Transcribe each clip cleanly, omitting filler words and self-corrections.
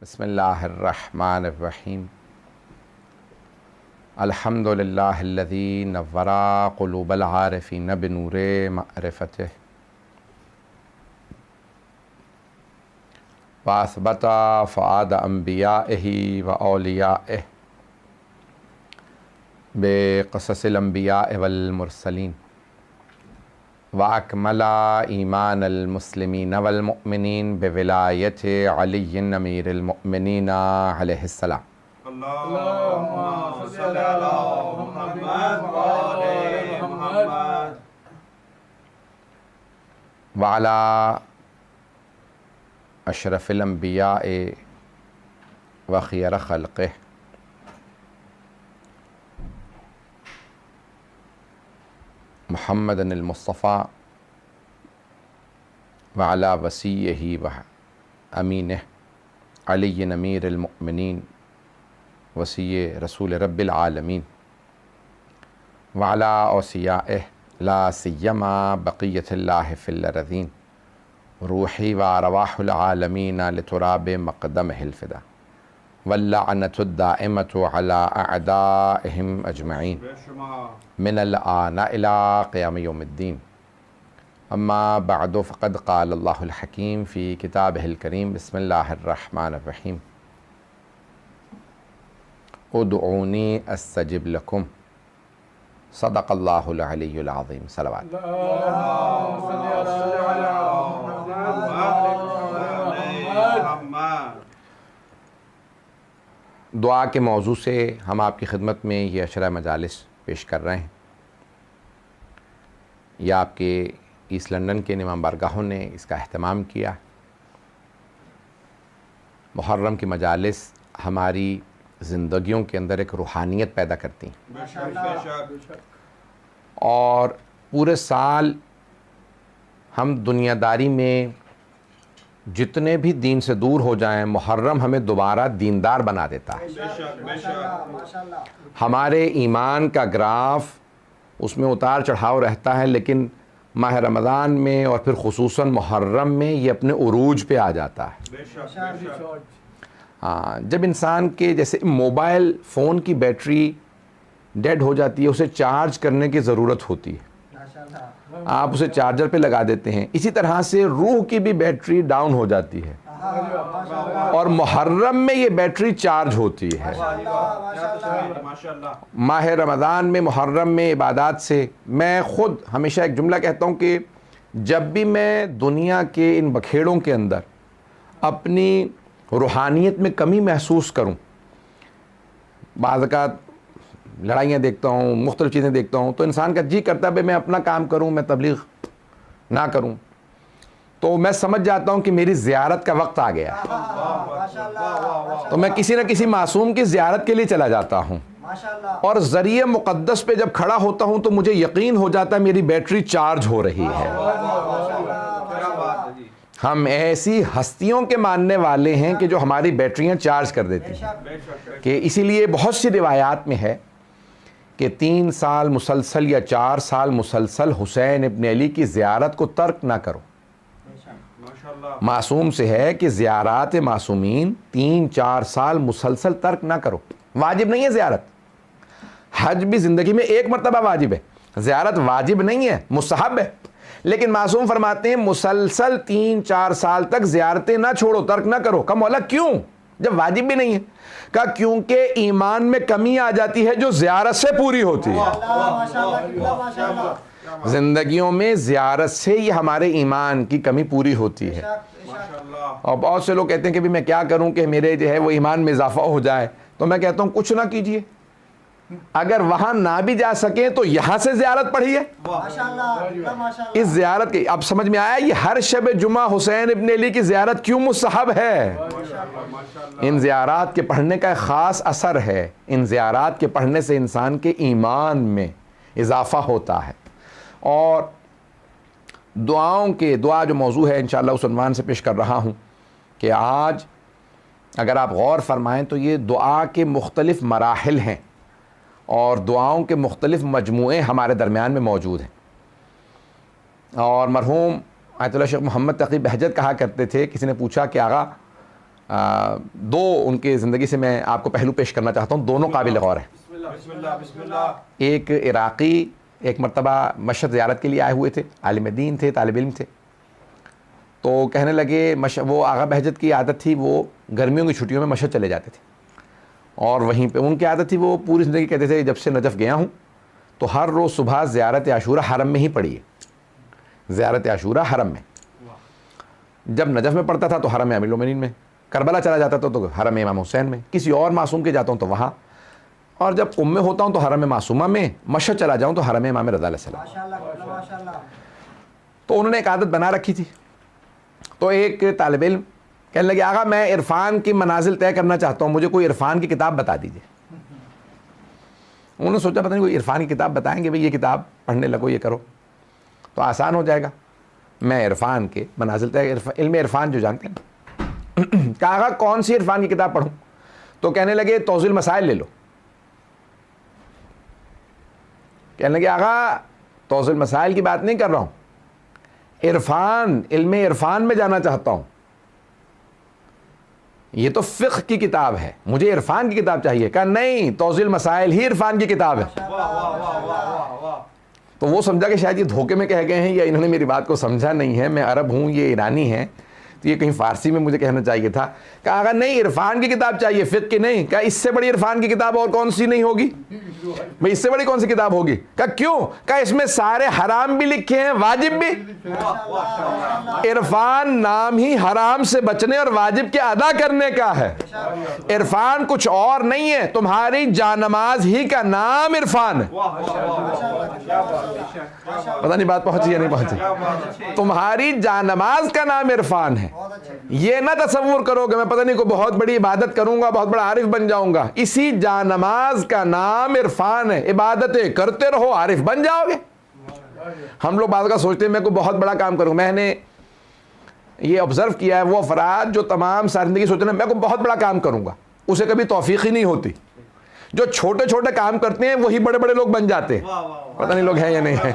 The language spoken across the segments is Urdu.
بسم اللہ الرحمن الرحیم الحمد للہ الذی نور قلوب العارفین بنور معرفتہ واثبت فؤاد انبیائہ و اولیائہ بقصص الانبیاء والمرسلین واکمل ایمان المسلمین والمؤمنین بولایت علی امیر المؤمنین علیہ السلام۔ اللہم صل علی محمد وآل محمد وعلی اشرف الانبیاء و خیر خلقہ محمد المصطفیٰ وعلی وصیہ و امینہ علی امیر المؤمنین وصی رسول رب العالمین وعلی اوصیائہ لا سیما بقیۃ اللہ فی الارضین روحی و ارواح العالمین لتراب مقدمہ الفدا واللعنۃ الدائمۃ علی اعدائہم اجمعین من الآن الی قیام یوم الدین۔ اما بعد فقد قال اللہ الحکیم فی کتابہ الکریم بسم اللہ الرحمن الرحیم ادعونی استجب لکم صدق اللہ العلی العظیم۔ صلوات۔ دعا کے موضوع سے ہم آپ کی خدمت میں یہ عشرہ مجالس پیش کر رہے ہیں۔ یہ آپ کے ایسٹ لندن کے امام بارگاہوں نے اس کا اہتمام کیا۔ محرم کی مجالس ہماری زندگیوں کے اندر ایک روحانیت پیدا کرتی ہیں، اور پورے سال ہم دنیا داری میں جتنے بھی دین سے دور ہو جائیں، محرم ہمیں دوبارہ دیندار بنا دیتا ہے۔ ہمارے ایمان کا گراف اس میں اتار چڑھاؤ رہتا ہے، لیکن ماہ رمضان میں اور پھر خصوصاً محرم میں یہ اپنے عروج پہ آ جاتا ہے۔ جب انسان کے جیسے موبائل فون کی بیٹری ڈیڈ ہو جاتی ہے، اسے چارج کرنے کی ضرورت ہوتی ہے، آپ اسے چارجر پہ لگا دیتے ہیں، اسی طرح سے روح کی بھی بیٹری ڈاؤن ہو جاتی ہے، اور محرم میں یہ بیٹری چارج ہوتی ہے۔ ماہ رمضان میں، محرم میں عبادات سے میں خود ہمیشہ ایک جملہ کہتا ہوں کہ جب بھی میں دنیا کے ان بکھیڑوں کے اندر اپنی روحانیت میں کمی محسوس کروں، بعض اوقات لڑائیاں دیکھتا ہوں، مختلف چیزیں دیکھتا ہوں، تو انسان کا جی کرتا ہے میں اپنا کام کروں، میں تبلیغ نہ کروں، تو میں سمجھ جاتا ہوں کہ میری زیارت کا وقت آ گیا، تو میں کسی نہ کسی معصوم کی زیارت کے لیے چلا جاتا ہوں، اور ذریعہ مقدس پہ جب کھڑا ہوتا ہوں تو مجھے یقین ہو جاتا ہے میری بیٹری چارج ہو رہی ہے۔ ہم ایسی ہستیوں کے ماننے والے ہیں کہ جو ہماری بیٹریاں چارج کر دیتی ہیں، کہ اسی لیے بہت سی روایات میں ہے کہ 3 سال مسلسل یا 4 سال مسلسل حسین ابن علی کی زیارت کو ترک نہ کرو۔ معصوم سے ہے کہ زیارات معصومین 3-4 سال مسلسل ترک نہ کرو۔ واجب نہیں ہے زیارت، حج بھی زندگی میں ایک مرتبہ واجب ہے، زیارت واجب نہیں ہے، مستحب ہے، لیکن معصوم فرماتے ہیں مسلسل 3-4 سال تک زیارتیں نہ چھوڑو، ترک نہ کرو۔ کہا مولا کیوں جب واجب بھی نہیں ہے؟ کہا کیونکہ ایمان میں کمی آ جاتی ہے جو زیارت سے پوری ہوتی ہے۔ زندگیوں میں زیارت سے ہی ہمارے ایمان کی کمی پوری ہوتی ہے، اور بہت سے لوگ کہتے ہیں کہ میں کیا کروں کہ میرے جو ہے وہ ایمان میں اضافہ ہو جائے، تو میں کہتا ہوں کچھ نہ کیجئے، اگر وہاں نہ بھی جا سکیں تو یہاں سے زیارت پڑھیے۔ اس زیارت کی اب سمجھ میں آیا یہ ہر شب جمعہ حسین ابن علی کی زیارت کیوں مستحب ہے۔ ان زیارات کے پڑھنے کا ایک خاص اثر ہے، ان زیارات کے پڑھنے سے انسان کے ایمان میں اضافہ ہوتا ہے۔ اور دعا جو موضوع ہے انشاءاللہ اس عنوان سے پیش کر رہا ہوں کہ آج اگر آپ غور فرمائیں تو یہ دعا کے مختلف مراحل ہیں، اور دعاؤں کے مختلف مجموعے ہمارے درمیان میں موجود ہیں۔ اور مرحوم آیت اللہ شیخ محمد تقی بہجت کہا کرتے تھے، کسی نے پوچھا کہ آقا دو ان کے زندگی سے میں آپ کو پہلو پیش کرنا چاہتا ہوں, دونوں قابل غور ہیں. بسم اللہ بسم اللہ. ایک عراقی ایک مرتبہ مشہد زیارت کے لیے آئے ہوئے تھے, عالم دین تھے, طالب علم تھے. تو کہنے لگے وہ آغا بہجت کی عادت تھی, وہ گرمیوں کی چھٹیوں میں مشہد چلے جاتے تھے, اور وہیں پہ ان کی عادت تھی, وہ پوری زندگی کہتے تھے جب سے نجف گیا ہوں تو ہر روز صبح زیارت عاشورہ حرم میں ہی پڑھی ہے, زیارت عاشورہ حرم میں. جب نجف میں پڑھتا تھا تو حرم امیر المومنین میں, کربلا چلا جاتا تھا تو حرم امام حسین میں, کسی اور معصوم کے جاتا ہوں تو وہاں, اور جب میں ہوتا ہوں تو حرم معصومہ میں, مشہد چلا جاؤں تو حرم امام رضا علیہ السلام. تو انہوں نے ایک عادت بنا رکھی تھی. تو ایک طالب علم کہنے لگے آقا میں عرفان کی منازل طے کرنا چاہتا ہوں, مجھے کوئی عرفان کی کتاب بتا دیجیے. انہوں نے سوچا پتہ نہیں کوئی عرفان کی کتاب بتائیں گے, بھئی یہ کتاب پڑھنے لگو, یہ کرو تو آسان ہو جائے گا. میں عرفان کے منازل طے, علم عرفان جو جانتے ہیں, کہا آقا کون سی عرفان کی کتاب پڑھوں؟ تو کہنے لگے توضیح المسائل لے لو. کہنے لگے آقا توضیح المسائل کی بات نہیں کر رہا ہوں, عرفان, علم عرفان میں جانا چاہتا ہوں, یہ تو فقہ کی کتاب ہے, مجھے عرفان کی کتاب چاہیے. کہا نہیں, توضیح المسائل ہی عرفان کی کتاب ہے. تو وہ سمجھا کہ شاید یہ دھوکے میں کہہ گئے ہیں یا انہوں نے میری بات کو سمجھا نہیں ہے, میں عرب ہوں, یہ ایرانی ہے, تو یہ کہیں فارسی میں مجھے کہنا چاہیے تھا. کہا آقا نہیں, عرفان کی کتاب چاہیے, فقہ کی نہیں. کہا اس سے بڑی عرفان کی کتاب اور کون سی نہیں ہوگی بھئی, اس سے بڑی کون سی کتاب ہوگی؟ کہا کیوں؟ کہا اس میں سارے حرام بھی لکھے ہیں, واجب بھی. عرفان نام ہی حرام سے بچنے اور واجب کے ادا کرنے کا ہے. عرفان کچھ اور نہیں ہے, تمہاری جانماز ہی کا نام عرفان ہے. پتہ نہیں بات پہنچی یا نہیں پہنچی. تمہاری جانماز کا نام عرفان ہے. یہ نہ تصور کرو کہ میں پتہ نہیں کوئی بہت بڑی عبادت کروں گا, بہت بڑا عارف بن جاؤں گا. اسی جانماز کا نام عرفان ہے. عبادتیں کرتے رہو, عارف بن جاؤ گے. ہم لوگ بعض کا سوچتے ہیں میں کوئی بہت بڑا کام کروں. میں نے یہ آبزرو کیا ہے, وہ افراد جو تمام ساری زندگی سوچتے ہیں میں کوئی بہت بڑا کام کروں گا, اسے کبھی توفیق ہی نہیں ہوتی. جو چھوٹے چھوٹے کام کرتے ہیں وہی بڑے بڑے لوگ بن جاتے ہیں. پتہ نہیں لوگ ہیں یا نہیں ہیں.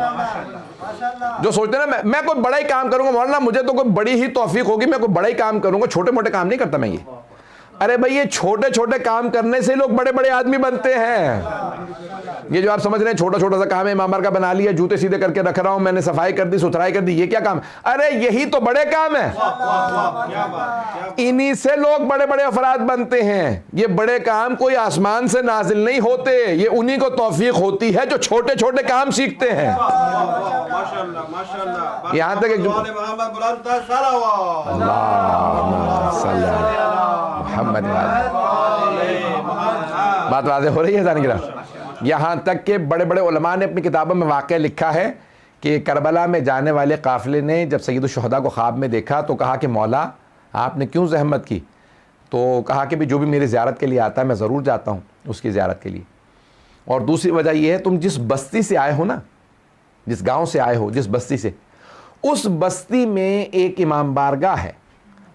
جو سوچتے ہیں نا میں کوئی بڑا ہی کام کروں گا, مولانا مجھے تو کوئی بڑی ہی توفیق ہوگی, میں کوئی بڑا ہی کام کروں گا, چھوٹے موٹے کام نہیں کرتا میں یہ. ارے بھائی یہ چھوٹے چھوٹے کام کرنے سے لوگ بڑے بڑے آدمی بنتے ہیں. یہ جو آپ سمجھ رہے ہیں چھوٹا چھوٹا سا کام ہے, امام کا بنا لیا, جوتے سیدھے کر کے رکھ رہا ہوں, میں نے صفائی کر دی, ستھرائی کر دی, یہ کیا کام؟ ارے یہی تو بڑے کام ہیں. انہی سے لوگ بڑے بڑے افراد بنتے ہیں. یہ بڑے کام کوئی آسمان سے نازل نہیں ہوتے, یہ انہی کو توفیق ہوتی ہے جو چھوٹے چھوٹے کام سیکھتے ہیں. یہاں تک ایک بات واضح ہو رہی ہے ذہن گرام. یہاں تک کہ بڑے بڑے علماء نے اپنی کتابوں میں واقعہ لکھا ہے کہ کربلا میں جانے والے قافلے نے جب سید الشہداء کو خواب میں دیکھا تو کہا کہ مولا آپ نے کیوں زحمت کی؟ تو کہا کہ جو بھی میری زیارت کے لیے آتا ہے میں ضرور جاتا ہوں اس کی زیارت کے لیے. اور دوسری وجہ یہ ہے تم جس بستی سے آئے ہو نا, جس گاؤں سے آئے ہو, جس بستی سے, اس بستی میں ایک امام بارگاہ ہے,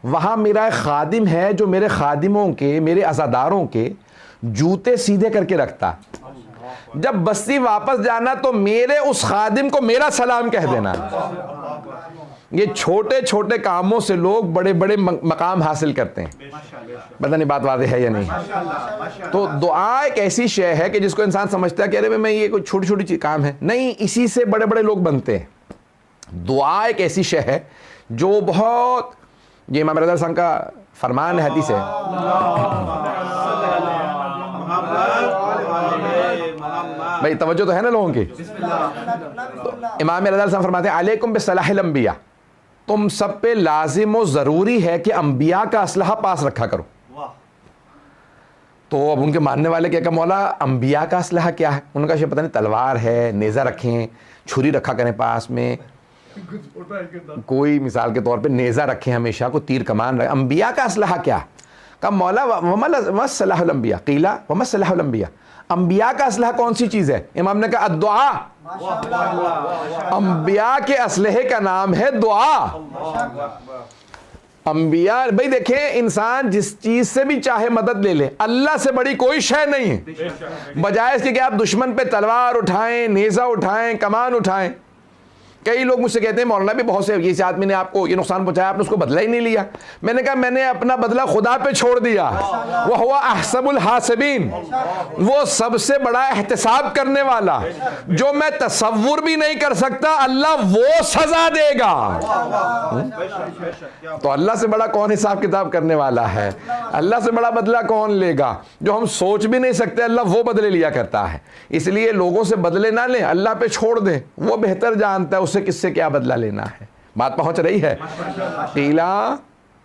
وہاں میرا ایک خادم ہے جو میرے خادموں کے, میرے عزاداروں کے جوتے سیدھے کر کے رکھتا. جب بستی واپس جانا تو میرے اس خادم کو میرا سلام کہہ دینا. یہ چھوٹے چھوٹے کاموں سے لوگ بڑے بڑے مقام حاصل کرتے ہیں. پتہ نہیں بات واضح ہے یا نہیں. تو دعا ایک ایسی شے ہے کہ جس کو انسان سمجھتا ہے کہ ارے میں یہ کوئی چھوٹی چھوٹی کام ہے, نہیں, اسی سے بڑے بڑے لوگ بنتے ہیں. دعا ایک ایسی شے ہے جو بہت, یہ امام رضا صاحب کا فرمان ہے, حدیث ہے. بھائی توجہ تو ہے نا لوگوں کی. امام رضا صاحب فرماتے ہیں علیکم بصلاح الانبیاء, تم سب پہ لازم و ضروری ہے کہ انبیاء کا اسلحہ پاس رکھا کرو. تو اب ان کے ماننے والے کیا کہ مولا انبیاء کا اسلحہ کیا ہے؟ ان کا پتہ نہیں, تلوار ہے, نیزہ رکھیں, چھری رکھا کریں پاس میں, کوئی مثال کے طور پہ نیزہ رکھیں ہمیشہ, کو تیر کمان رکھیں. انبیاء کا اسلحہ کیا؟ کہا مولا وما صلاح الانبیاء, قیلا وما صلاح الانبیاء, انبیاء کا اسلحہ کون سی چیز ہے؟ امام نے کہا الدعا. انبیاء کے اسلحے کا نام ہے دعا. انبیاء, بھئی دیکھیں, انسان جس چیز سے بھی چاہے مدد لے لے, اللہ سے بڑی کوئی شے نہیں ہے. بجائے اس کے کہ آپ دشمن پہ تلوار اٹھائیں, نیزہ اٹھائیں, کمان اٹھائیں, کئی لوگ مجھ سے کہتے ہیں مولانا بھی بہت سے اس آدمی نے آپ کو یہ نقصان پہنچایا، آپ نے اس کو بدلہ ہی نہیں لیا. میں نے کہا میں نے اپنا بدلہ خدا پہ چھوڑ دیا. وَهُوَ أَحْسَبُ الْحَاسِبِينَ، وہ سب سے بڑا احتساب کرنے والا، جو میں تصور بھی نہیں کر سکتا اللہ وہ سزا دے گا. تو اللہ سے بڑا کون حساب کتاب کرنے والا ہے؟ اللہ سے بڑا بدلہ کون لے گا؟ جو ہم سوچ بھی نہیں سکتے اللہ وہ بدلے لیا کرتا ہے. اس لیے لوگوں سے بدلے نہ لیں، اللہ پہ چھوڑ دیں، وہ بہتر جانتا ہے اسے کس سے کیا بدلہ لینا ہے. بات پہنچ رہی ہے؟ قیلا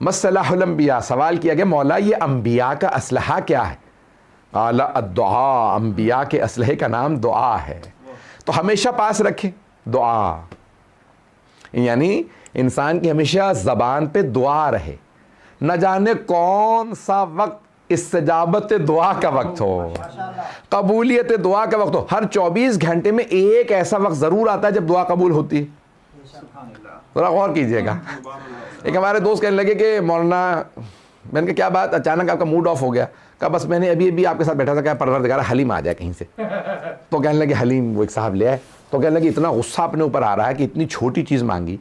مصلح الانبیاء، سوال کیا گیا مولا یہ انبیاء کا اسلحہ کیا ہے؟ قال الدعاء، انبیاء کے اسلحے کا نام دعا ہے. تو ہمیشہ پاس رکھیں دعا، یعنی انسان کی ہمیشہ زبان پہ دعا رہے. نہ جانے کون سا وقت استجابت دعا کا وقت ہو، قبولیت دعا کا وقت ہو. ہر 24 گھنٹے میں ایک ایسا وقت ضرور آتا ہے جب دعا قبول ہوتی ہے. ذرا غور کیجئے گا. ایک ہمارے دوست کہنے لگے کہ مولانا، میں نے کہا کیا بات، اچانک آپ کا موڈ آف ہو گیا؟ کہا بس میں نے ابھی آپ کے ساتھ بیٹھا تھا، کہا پروردگار حلیم آ جائے کہیں سے. تو کہنے لگے حلیم وہ ایک صاحب لے آئے. تو کہنے لگے اتنا غصہ اپنے اوپر آ رہا ہے کہ اتنی چھوٹی چیز مانگی.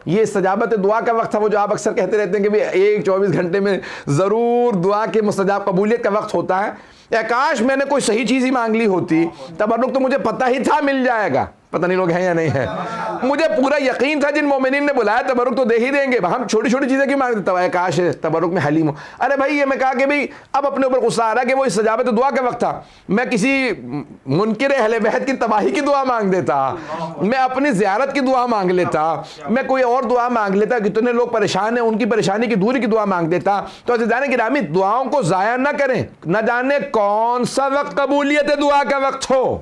یہ استجابت دعا کا وقت تھا، وہ جو آپ اکثر کہتے رہتے ہیں کہ ایک 24 گھنٹے میں ضرور دعا کے مستجاب قبولیت کا وقت ہوتا ہے. کاش میں نے کوئی صحیح چیز ہی مانگ لی ہوتی، تبرک تو مجھے پتہ ہی تھا مل جائے گا. پتہ نہیں لوگ ہیں یا نہیں ہے. مجھے پورا یقین تھا جن مومنین نے بلایا تبرک تو دے ہی دیں گے. ہم چھوٹی چھوٹی چیزیں کیوں مانگتے ہیں؟ کاش تبرک میں حلیم ہو. ارے بھائی یہ میں کہا کہ بھائی اب اپنے اوپر غصہ آ رہا ہے کہ وہ استجابت دعا کا وقت تھا، میں کسی منکر اہل بیت کی تباہی کی دعا مانگ دیتا، میں اپنی زیارت کی دعا مانگ لیتا، میں کوئی اور دعا مانگ لیتا، کتنے لوگ پریشان ہیں ان کی پریشانی کی دوری کی دعا مانگ دیتا. تو عزیزان گرامی دعاؤں کو ضائع نہ کریں. نہ جانے کون سا وقت قبولیت دعا کا وقت ہو،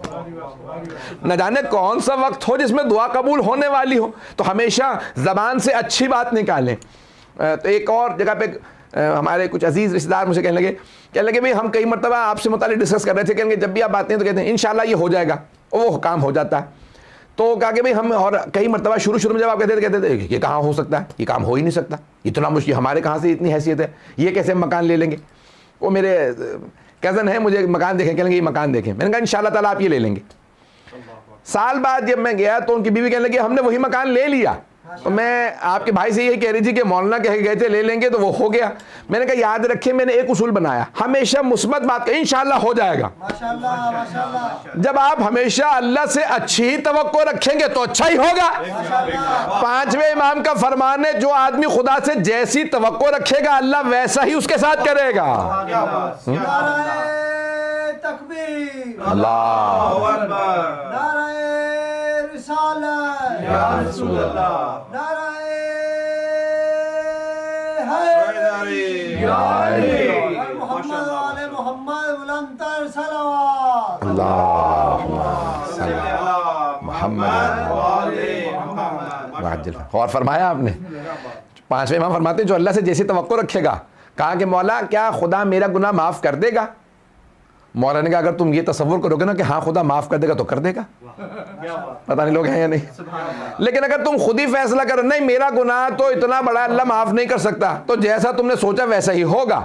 نہ جانے کون سا وقت ہو جس میں دعا قبول ہونے والی ہو. تو ہمیشہ زبان سے اچھی بات نکالیں. تو ایک اور جگہ پہ ہمارے کچھ عزیز رشتہ دار مجھے کہنے لگے بھئی ہم کئی مرتبہ آپ سے متعلق ڈسکس کر رہے تھے، کہیں گے جب بھی آپ آتے ہیں تو کہتے ہیں انشاءاللہ یہ ہو جائے گا، وہ کام ہو جاتا ہے. تو کہا کہ بھئی ہم، اور کئی مرتبہ شروع میں جب آپ کہتے تھے یہ کہاں ہو سکتا ہے، یہ کام ہو ہی نہیں سکتا، اتنا مشکل، ہمارے کہاں سے اتنی حیثیت ہے، یہ کیسے ہم مکان لے لیں گے. وہ میرے کزن ہیں، مجھے مکان دیکھیں، کہیں گے یہ مکان دیکھیں. میں نے کہا انشاءاللہ تعالیٰ آپ یہ لے لیں گے. سال بعد جب میں گیا تو ان کی بیوی کہنے لگی ہم نے وہی مکان لے لیا. تو میں آپ کے بھائی سے یہی کہہ رہی تھی کہ مولانا کہہ گئے تھے لے لیں گے تو وہ ہو گیا. میں نے کہا یاد رکھیں میں نے ایک اصول بنایا، ہمیشہ مثبت بات کہ انشاءاللہ ہو جائے گا. جب آپ ہمیشہ اللہ سے اچھی توقع رکھیں گے تو اچھا ہی ہوگا. 5ویں امام کا فرمان ہے جو آدمی خدا سے جیسی توقع رکھے گا اللہ ویسا ہی اس کے ساتھ کرے گا. اللہ اکبر، نعرہ رسالت یا رسول اللہ، نعرہ حیدری، حیدری، حیدری، محمد وعلى محمد بلندتر صلوات. اللہم صلی صلی علی محمد وعلی محمد. وعجل. اور فرمایا آپ نے 5ویں امام فرماتے ہیں جو اللہ سے جیسی توقع رکھے گا. کہا کہ مولا کیا خدا میرا گناہ معاف کر دے گا؟ مولا نے کہا اگر تم یہ تصور کرو گے نا کہ ہاں خدا معاف کر دے گا تو کر دے گا. پتہ نہیں لوگ ہیں یا نہیں. لیکن اگر تم خود ہی فیصلہ کرو نہیں میرا گناہ تو اتنا بڑا اللہ معاف نہیں کر سکتا، تو جیسا تم نے سوچا ویسا ہی ہوگا.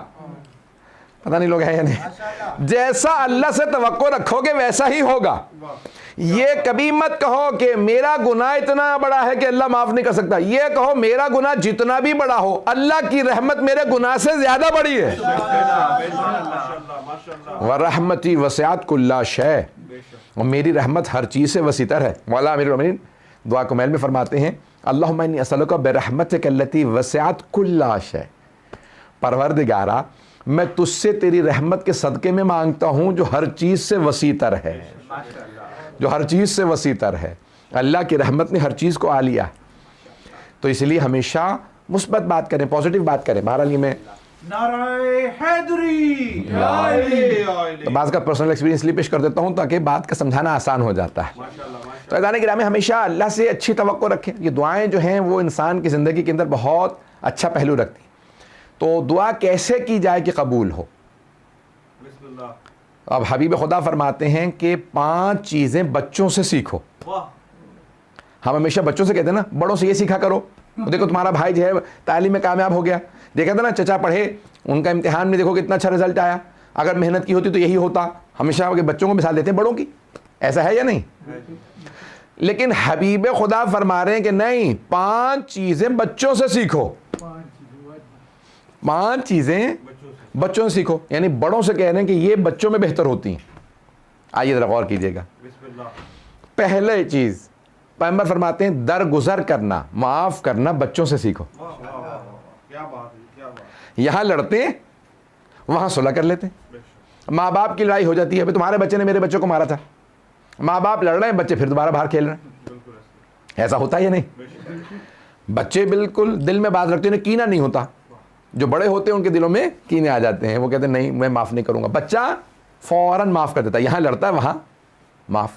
پتہ نہیں لوگ ہیں یا نہیں. جیسا اللہ سے توقع رکھو گے ویسا ہی ہوگا. یہ کبھی مت کہو کہ میرا گناہ اتنا بڑا ہے کہ اللہ معاف نہیں کر سکتا. یہ کہو میرا گناہ جتنا بھی بڑا ہو اللہ کی رحمت میرے گناہ سے زیادہ بڑی ہے. وَرَحْمَتِي وَسِعَتْ كُلَّ شَيْءٍ، اور میری رحمت ہر چیز سے وسیع تر ہے. مولا امیر المومنین دعا کمیل میں فرماتے ہیں اللہم انی اسألک برحمتک التی وسعت کل شیء، پروردگارا میں تجھ سے تیری رحمت کے صدقے میں مانگتا ہوں جو ہر چیز سے وسیع تر ہے، جو ہر چیز سے وسیع تر ہے. اللہ کی رحمت نے ہر چیز کو آ لیا. تو اس لیے ہمیشہ مثبت بات کریں، پازیٹیو بات کریں. بہرحال یہ میں نعرہ حیدری، تو بعض کا پرسنل ایکسپیرینس لیے پیش کر دیتا ہوں تاکہ بات کا سمجھانا آسان ہو جاتا ہے. تو عزیزان گرامی ہمیشہ اللہ سے اچھی توقع رکھیں. یہ دعائیں جو ہیں وہ انسان کی زندگی کے اندر بہت اچھا پہلو رکھتی ہیں. تو دعا کیسے کی جائے کہ قبول ہو؟ اب حبیب خدا فرماتے ہیں کہ 5 چیزیں بچوں سے سیکھو. ہم ہمیشہ بچوں سے کہتے ہیں نا بڑوں سے یہ سیکھا کرو. دیکھو تمہارا بھائی جو ہے تعلیم میں کامیاب ہو گیا، دیکھا تھا نا چچا پڑھے ان کا امتحان میں دیکھو کتنا اچھا رزلٹ آیا، اگر محنت کی ہوتی تو یہی ہوتا. ہمیشہ بچوں کو مثال دیتے ہیں بڑوں کی. ایسا ہے یا نہیں؟ لیکن حبیب خدا فرما رہے ہیں کہ نہیں، 5 چیزیں بچوں سے سیکھو، 5 چیزیں بچوں سے سیکھو، یعنی بڑوں سے کہہ رہے ہیں کہ یہ بچوں میں بہتر ہوتی ہیں۔ آئیے ذرا غور کیجئے گا۔ بسم اللہ۔ پہلے چیز پیغمبر فرماتے ہیں درگزر کرنا، معاف کرنا بچوں سے سیکھو۔ واہ واہ واہ واہ، کیا بات ہے، کیا بات ہے۔ یہاں لڑتے ہیں، وہاں صلح کر لیتے ہیں۔ بے شک۔ ماں باپ کی لڑائی ہو جاتی ہے، ابھی تمہارے بچے نے میرے بچے کو مارا تھا، ماں باپ لڑ رہے ہیں، بچے پھر دوبارہ باہر کھیل رہے ہیں۔ بالکل ایسے۔ ایسا ہوتا ہے یا نہیں؟ بے شک۔ بچے بالکل دل میں بات رکھتے ہیں، کینہ نہیں ہوتا۔ جو بڑے ہوتے ہیں ان کے دلوں میں کینے آ جاتے ہیں، وہ کہتے ہیں نہیں میں معاف نہیں کروں گا۔ بچہ فوراً معاف کر دیتا ہے، یہاں لڑتا ہے وہاں معاف۔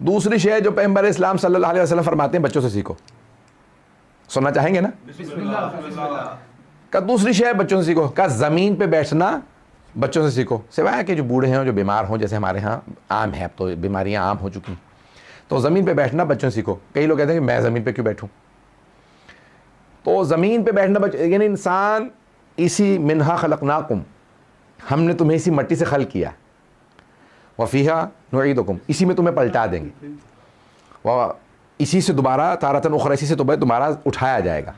دوسری شے جو پیغمبر اسلام صلی اللہ علیہ وسلم فرماتے ہیں بچوں سے سیکھو۔ سننا چاہیں گے نا؟ بسم اللہ، بسم اللہ۔ کہ دوسری شے بچوں سے سیکھو، کہ زمین پہ بیٹھنا بچوں سے سیکھو، سوائے کہ جو بوڑھے ہیں جو بیمار ہوں، جیسے ہمارے ہاں عام ہے، اب تو بیماریاں عام ہو چکی ہیں، تو زمین پہ بیٹھنا بچوں سے سیکھو۔ کئی لوگ کہتے ہیں کہ میں زمین پہ کیوں بیٹھوں؟ تو زمین پہ بیٹھنا یعنی انسان اسی منہا خلقناکم، ہم نے تمہیں اسی مٹی سے خلق کیا، وفیہا نعیدکم، اسی میں تمہیں پلٹا دیں گے، اسی سے دوبارہ تارتن اخری، اسی سے دوبارہ اٹھایا جائے گا۔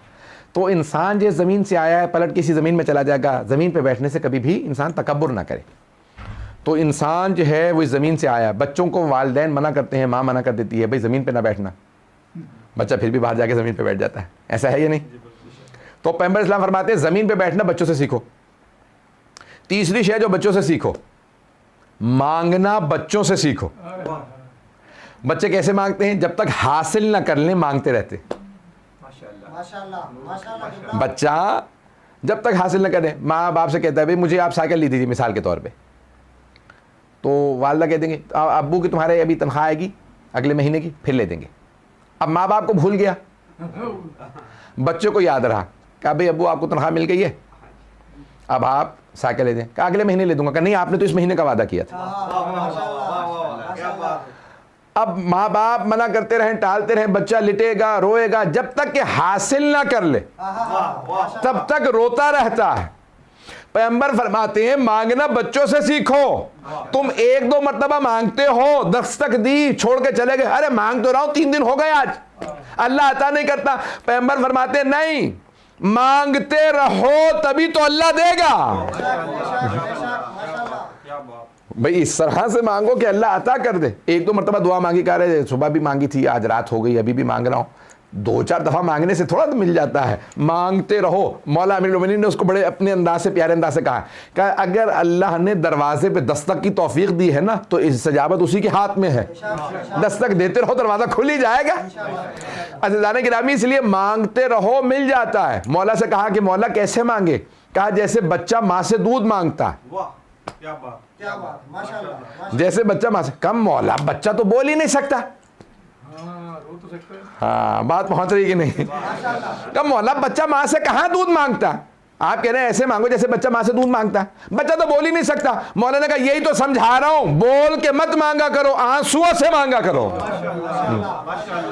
تو انسان جو زمین سے آیا ہے پلٹ کے اسی زمین میں چلا جائے گا۔ زمین پہ بیٹھنے سے کبھی بھی انسان تکبر نہ کرے۔ تو انسان جو ہے وہ اس زمین سے آیا ہے۔ بچوں کو والدین منع کرتے ہیں، ماں منع کر دیتی ہے بھئی زمین پہ نہ بیٹھنا، بچہ پھر بھی باہر جا کے زمین پہ بیٹھ جاتا ہے، ایسا ہے یا نہیں؟ تو پیغمبر اسلام فرماتے ہیں زمین پہ بیٹھنا بچوں سے سیکھو۔ تیسری شے جو بچوں سے سیکھو، مانگنا بچوں سے سیکھو۔ بچے کیسے مانگتے ہیں؟ جب تک حاصل نہ کر لیں مانگتے رہتے۔ ماشاءاللہ ماشاءاللہ۔ بچہ جب تک حاصل نہ کرے، ماں باپ سے کہتا ہے بھئی مجھے آپ سائیکل لی دیجیے مثال کے طور پہ، تو والدہ کہہ دیں گے ابو کی تمہارے ابھی تنخواہ آئے گی اگلے مہینے کی، پھر لے دیں گے۔ اب ماں باپ کو بھول گیا، بچوں کو یاد رہا، کہا بھئی ابو آپ کو تنخواہ مل گئی ہے، اب آپ سائیکل لے دیں، کہا اگلے مہینے لے دوں گا، کہ نہیں آپ نے تو اس مہینے کا وعدہ کیا تھا۔ کیا بات ہے۔ اب ماں باپ منع کرتے رہیں، ٹالتے رہیں، بچہ لٹے گا روئے گا، جب تک کہ حاصل نہ کر لے تب تک روتا رہتا ہے۔ پیغمبر فرماتے ہیں مانگنا بچوں سے سیکھو۔ تم 1-2 مرتبہ مانگتے ہو، دستک دی چھوڑ کے چلے گئے، ارے مانگ تو رہا ہوں 3 دن ہو گئے آج، اللہ عطا نہیں کرتا۔ پیغمبر فرماتے ہیں نہیں، مانگتے رہو تبھی تو اللہ دے گا۔ کیا بات۔ بھئی اس طرح سے مانگو کہ اللہ عطا کر دے۔ 1-2 مرتبہ دعا مانگی، کہہ رہے صبح بھی مانگی تھی، آج رات ہو گئی ابھی بھی مانگ رہا ہوں، 2-4 دفعہ مانگنے سے تھوڑا تو مل جاتا ہے، مانگتے رہو۔ مولا امیر المومنین نے اس کو بڑے اپنے انداز سے، پیارے انداز سے کہا کہ اگر اللہ نے دروازے پہ دستک کی توفیق دی ہے نا تو استجابت اسی کے ہاتھ میں ہے، دستک دیتے رہو دروازہ کھل ہی جائے گا۔ عزیزان گرامی اس لیے مانگتے رہو، مل جاتا ہے۔ مولا سے کہا کہ مولا کیسے مانگے؟ کہا جیسے بچہ ماں سے دودھ مانگتا ہے، واہ، کیا بات، کیا بات، ماشاءاللہ۔ جیسے بچہ ماں سے کم، مولا بچہ تو بول ہی نہیں سکتا، ہاں بات پہنچ رہی کہ نہیں؟ کم مولا بچہ ماں سے کہاں دودھ مانگتا؟ آپ کہہ رہے ہیں ایسے مانگو جیسے بچہ ماں سے دودھ مانگتا ہے، بچہ تو بول ہی نہیں سکتا۔ مولا نے کہا یہی تو سمجھا رہا ہوں، بول کے مت مانگا کرو، آنسوؤں سے مانگا کرو،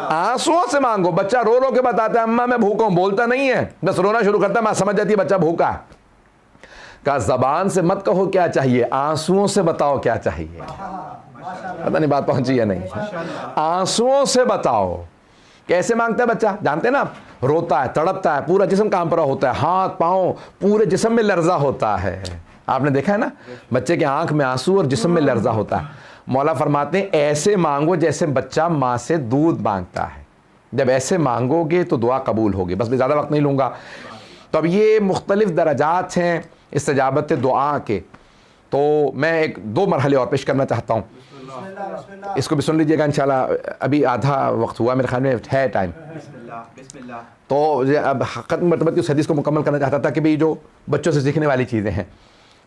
آنسوؤں سے مانگو۔ بچہ رو رو کے بتاتا ہے اماں میں بھوکا ہوں، بولتا نہیں ہے، بس رونا شروع کرتا ہے، ماں سمجھ جاتی ہے بچہ بھوکا ہے۔ کہا زبان سے مت کہو کیا چاہیے، آنسوؤں سے بتاؤ کیا چاہیے۔ پتہ نہیں بات پہنچی یا نہیں؟ آنسوؤں سے بتاؤ۔ کیسے مانگتا ہے بچہ جانتے نا؟ روتا ہے، تڑپتا ہے، پورا جسم کام پر ہوتا ہے، ہاتھ پاؤں پورے جسم میں لرزہ ہوتا ہے۔ آپ نے دیکھا ہے نا بچے کے آنکھ میں آنسو اور جسم میں لرزہ ہوتا ہے۔ مولا فرماتے ہیں ایسے مانگو جیسے بچہ ماں سے دودھ مانگتا ہے۔ جب ایسے مانگو گے تو دعا قبول ہوگی۔ بس میں زیادہ وقت نہیں لوں گا۔ تو اب یہ مختلف درجات ہیں استجابت دعا کے، تو میں 1-2 مرحلے اور پیش کرنا چاہتا ہوں، اس کو بھی سن لیجئے گا انشاءاللہ۔ ابھی آدھا وقت ہوا میرے خیال میں ہے ٹائم، بسم اللہ، بسم اللہ۔ تو اب ختم مرتبہ کی اس حدیث کو مکمل کرنا چاہتا تھا کہ بھئی جو بچوں سے سیکھنے والی چیزیں ہیں،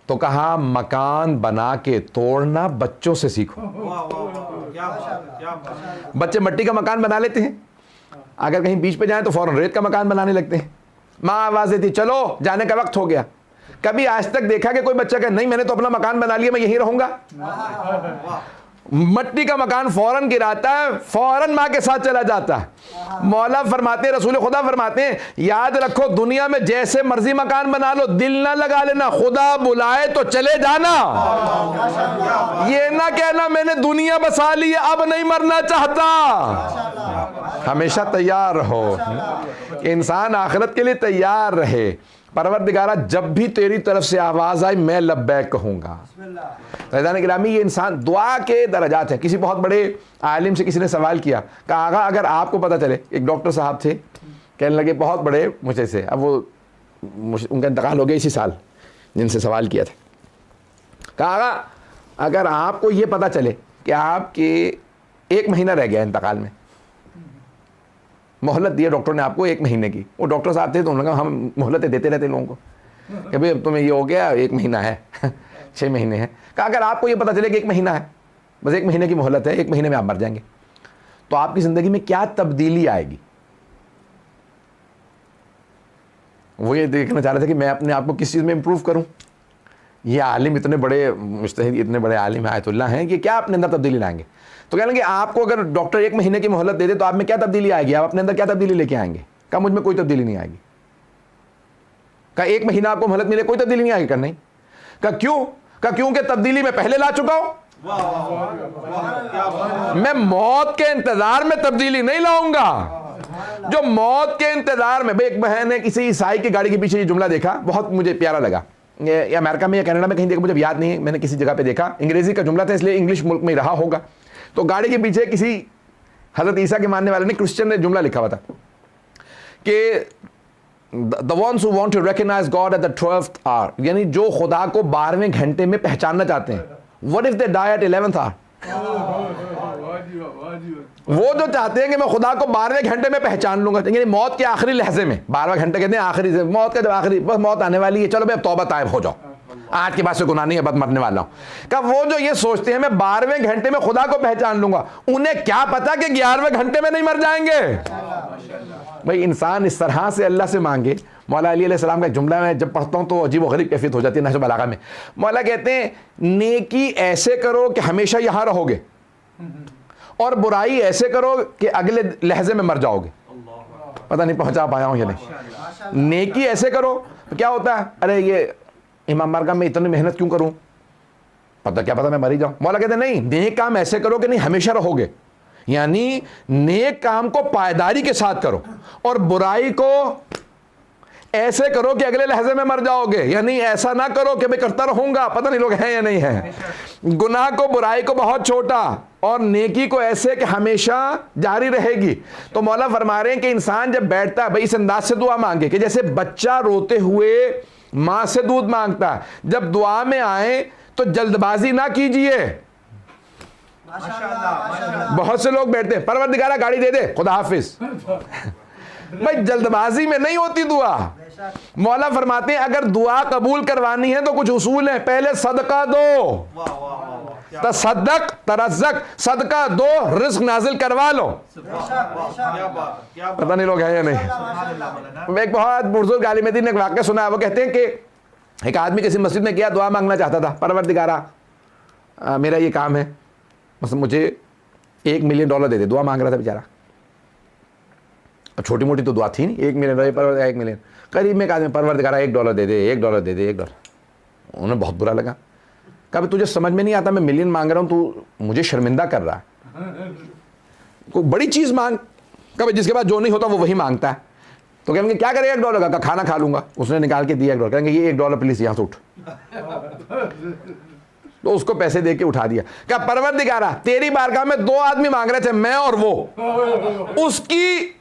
تو کہا مکان بنا کے توڑنا بچوں سے سیکھو۔ واہ واہ واہ، کیا بات، کیا بات۔ بچے مٹی کا مکان بنا لیتے ہیں، اگر کہیں بیچ پہ جائیں تو فوراً ریت کا مکان بنانے لگتے ہیں۔ ماں آواز دیتی چلو جانے کا وقت ہو گیا۔ کبھی آج تک دیکھا کہ کوئی بچہ کہ نہیں میں نے تو اپنا مکان بنا لیا میں یہیں رہوں گا؟ مٹی کا مکان فوراً گراتا ہے, فوراً ماں کے ساتھ چلا جاتا ہے. مولا فرماتے ہیں, رسول خدا فرماتے ہیں, یاد رکھو دنیا میں جیسے مرضی مکان بنا لو, دل نہ لگا لینا, خدا بلائے تو چلے جانا. یہ نہ کہنا میں نے دنیا بسا لی ہے اب نہیں مرنا چاہتا. ہمیشہ تیار رہو, انسان آخرت کے لیے تیار رہے. پروردگارہ جب بھی تیری طرف سے آواز آئی میں لبیک کہوں گا. عزیزان گرامی, یہ انسان دعا کے درجات ہیں. کسی بہت بڑے عالم سے کسی نے سوال کیا, کہا آغا اگر آپ کو پتہ چلے, ایک ڈاکٹر صاحب تھے, کہنے لگے بہت بڑے مجھے سے, اب وہ ان کا انتقال ہو گیا اسی سال جن سے سوال کیا تھا, کہا آغا اگر آپ کو یہ پتہ چلے کہ آپ کے 1 مہینہ رہ گیا انتقال میں, مہلت دیا ڈاکٹر نے آپ کو 1 مہینے کی. وہ ڈاکٹر صاحب تھے تو انہوں نے کہا ہم مہلتیں دیتے رہتے لوگوں کو کہ بھئی اب تمہیں یہ ہو گیا 1 مہینہ ہے 6 مہینے ہیں. کہا اگر آپ کو یہ پتہ چلے کہ 1 مہینہ ہے, بس 1 مہینے کی مہلت ہے, 1 مہینے میں آپ مر جائیں گے, تو آپ کی زندگی میں کیا تبدیلی آئے گی؟ وہ یہ دیکھنا چاہ رہے تھے کہ میں اپنے آپ کو کس چیز میں امپروو کروں. یہ عالم اتنے بڑے مجتہد, اتنے بڑے عالم آیت اللہ ہیں کہ کیا اپنے اندر تبدیلی لائیں گے؟ تو کہیں گے آپ کو اگر ڈاکٹر 1 مہینے کی مہلت دے دے تو آپ میں کیا تبدیلی آئے گی, آپ اپنے اندر کیا تبدیلی لے کے آئیں گے؟ کہا مجھ میں کوئی تبدیلی نہیں آئے گی. کہا 1 مہینہ آپ کو مہلت ملے کوئی تبدیلی نہیں آئے گی؟ کہا نہیں. کہا کیوں؟ کہا کیونکہ تبدیلی میں پہلے لا چکا ہوں, میں موت کے انتظار میں تبدیلی نہیں لاؤں گا. جو موت کے انتظار میں, بھائی ایک بہن نے کسی عیسائی کی گاڑی کے پیچھے یہ جملہ دیکھا, بہت مجھے پیارا لگا, یہ امریکہ میں یا کینیڈا میں کہیں دیکھا, مجھے یاد نہیں ہے, میں نے کسی جگہ پہ دیکھا, انگریزی کا جملہ تھا اس لیے انگلش ملک میں ہی رہا ہوگا. تو گاڑی کے پیچھے کسی حضرت عیسیٰ کے ماننے والے نے, کرسچن نے جملہ لکھا ہوا تھا کہ the ones who want to recognize God at the 12th hour, یعنی جو خدا کو 12ویں گھنٹے میں پہچاننا چاہتے ہیں, what if they die at 11th hour, وہ جو چاہتے ہیں کہ میں خدا کو 12ویں گھنٹے میں پہچان لوں گا, یعنی موت کے آخری لحظے میں, 12واں گھنٹے کہتے ہیں آخری سے, موت کا جب آخری, بس موت آنے والی ہے, چلو بھائی اب توبہ طائب ہو جاؤ, آج کے بعد سے گناہ نہیں ہے, بس مرنے والا ہوں. کہ وہ جو یہ سوچتے ہیں میں 12ویں گھنٹے میں خدا کو پہچان لوں گا, انہیں کیا پتا کہ 11ویں گھنٹے میں نہیں مر جائیں گے. بھائی انسان اس طرح سے اللہ سے مانگے. مولا علی علیہ السلام کا جملہ میں جب پڑھتا ہوں تو عجیب و غریب کیفیت ہو جاتی ہے نہج البلاغہ میں. مولا کہتے ہیں نیکی ایسے کرو کہ ہمیشہ یہاں رہو گے, اور برائی ایسے کرو کہ اگلے لحظے میں مر جاؤ گے. پتہ نہیں پہنچا پایا ہوں یا نہیں. نیکی ایسے کرو تو کیا ہوتا ہے, ارے یہ امام مرگا میں اتنی محنت کیوں کروں, پتہ کیا پتہ میں مر ہی جاؤں. مولا کہتے ہیں نہیں, نیک کام ایسے کرو کہ نہیں ہمیشہ رہو گے, یعنی نیک کام کو پائیداری کے ساتھ کرو, اور برائی کو ایسے کرو کہ اگلے لحظے میں مر جاؤ گے, یعنی ایسا نہ کرو کہ میں کرتا رہوں گا, پتہ نہیں لوگ ہیں یا نہیں ہیں. گناہ کو, برائی کو بہت چھوٹا, اور نیکی کو ایسے کہ ہمیشہ جاری رہے گی. تو مولا فرما رہے ہیں کہ انسان جب بیٹھتا ہے, بھائی اس انداز سے دعا مانگے کہ جیسے بچہ روتے ہوئے ماں سے دودھ مانگتا ہے, جب دعا میں آئے تو جلد بازی نہ کیجئے. بہت سے لوگ بیٹھتے ہیں, پروردگارہ گاڑی دے دے, خدا حافظ. بھائی جلد بازی میں نہیں ہوتی دعا. مولا فرماتے ہیں اگر دعا قبول کروانی ہے تو کچھ اصول ہیں. پہلے صدقہ دو, تصدق ترزق, صدقہ دو, رزق نازل کروا لو. پتہ نہیں لوگ ہیں یا نہیں. میں ایک بہت بزرگ عالم دین نے ایک واقعہ سنا ہے, وہ کہتے ہیں کہ ایک آدمی کسی مسجد میں گیا, دعا مانگنا چاہتا تھا, پروردگارہ میرا یہ کام ہے, مثلا مجھے $1 ملین دے دے. دعا مانگ رہا تھا بیچارہ, اب چھوٹی موٹی تو دعا تھی نہیں, $1 ملین, 1 ملین. قریب میں ایک آدمی, پروردگارہ $1 دے دے, $1 دے دے, $1. انہیں بہت برا لگا. کہا تجھے سمجھ میں نہیں آتا, میں ملین مانگ رہا ہوں, تو مجھے شرمندہ کر رہا ہے, کوئی بڑی چیز مانگ. کہا جس کے بعد جو نہیں ہوتا وہ وہی مانگتا ہے. تو کہیں گے کیا کرے $1 کا, کھانا کھا لوں گا. اس نے نکال کے دیا $1. کہیں گے یہ $1 پلیز یہاں سے اٹھ. تو اس کو پیسے دے کے اٹھا دیا. کہا پروردگارہ تیری بارگاہ میں 2 آدمی مانگ رہے تھے, میں اور وہ, اس کی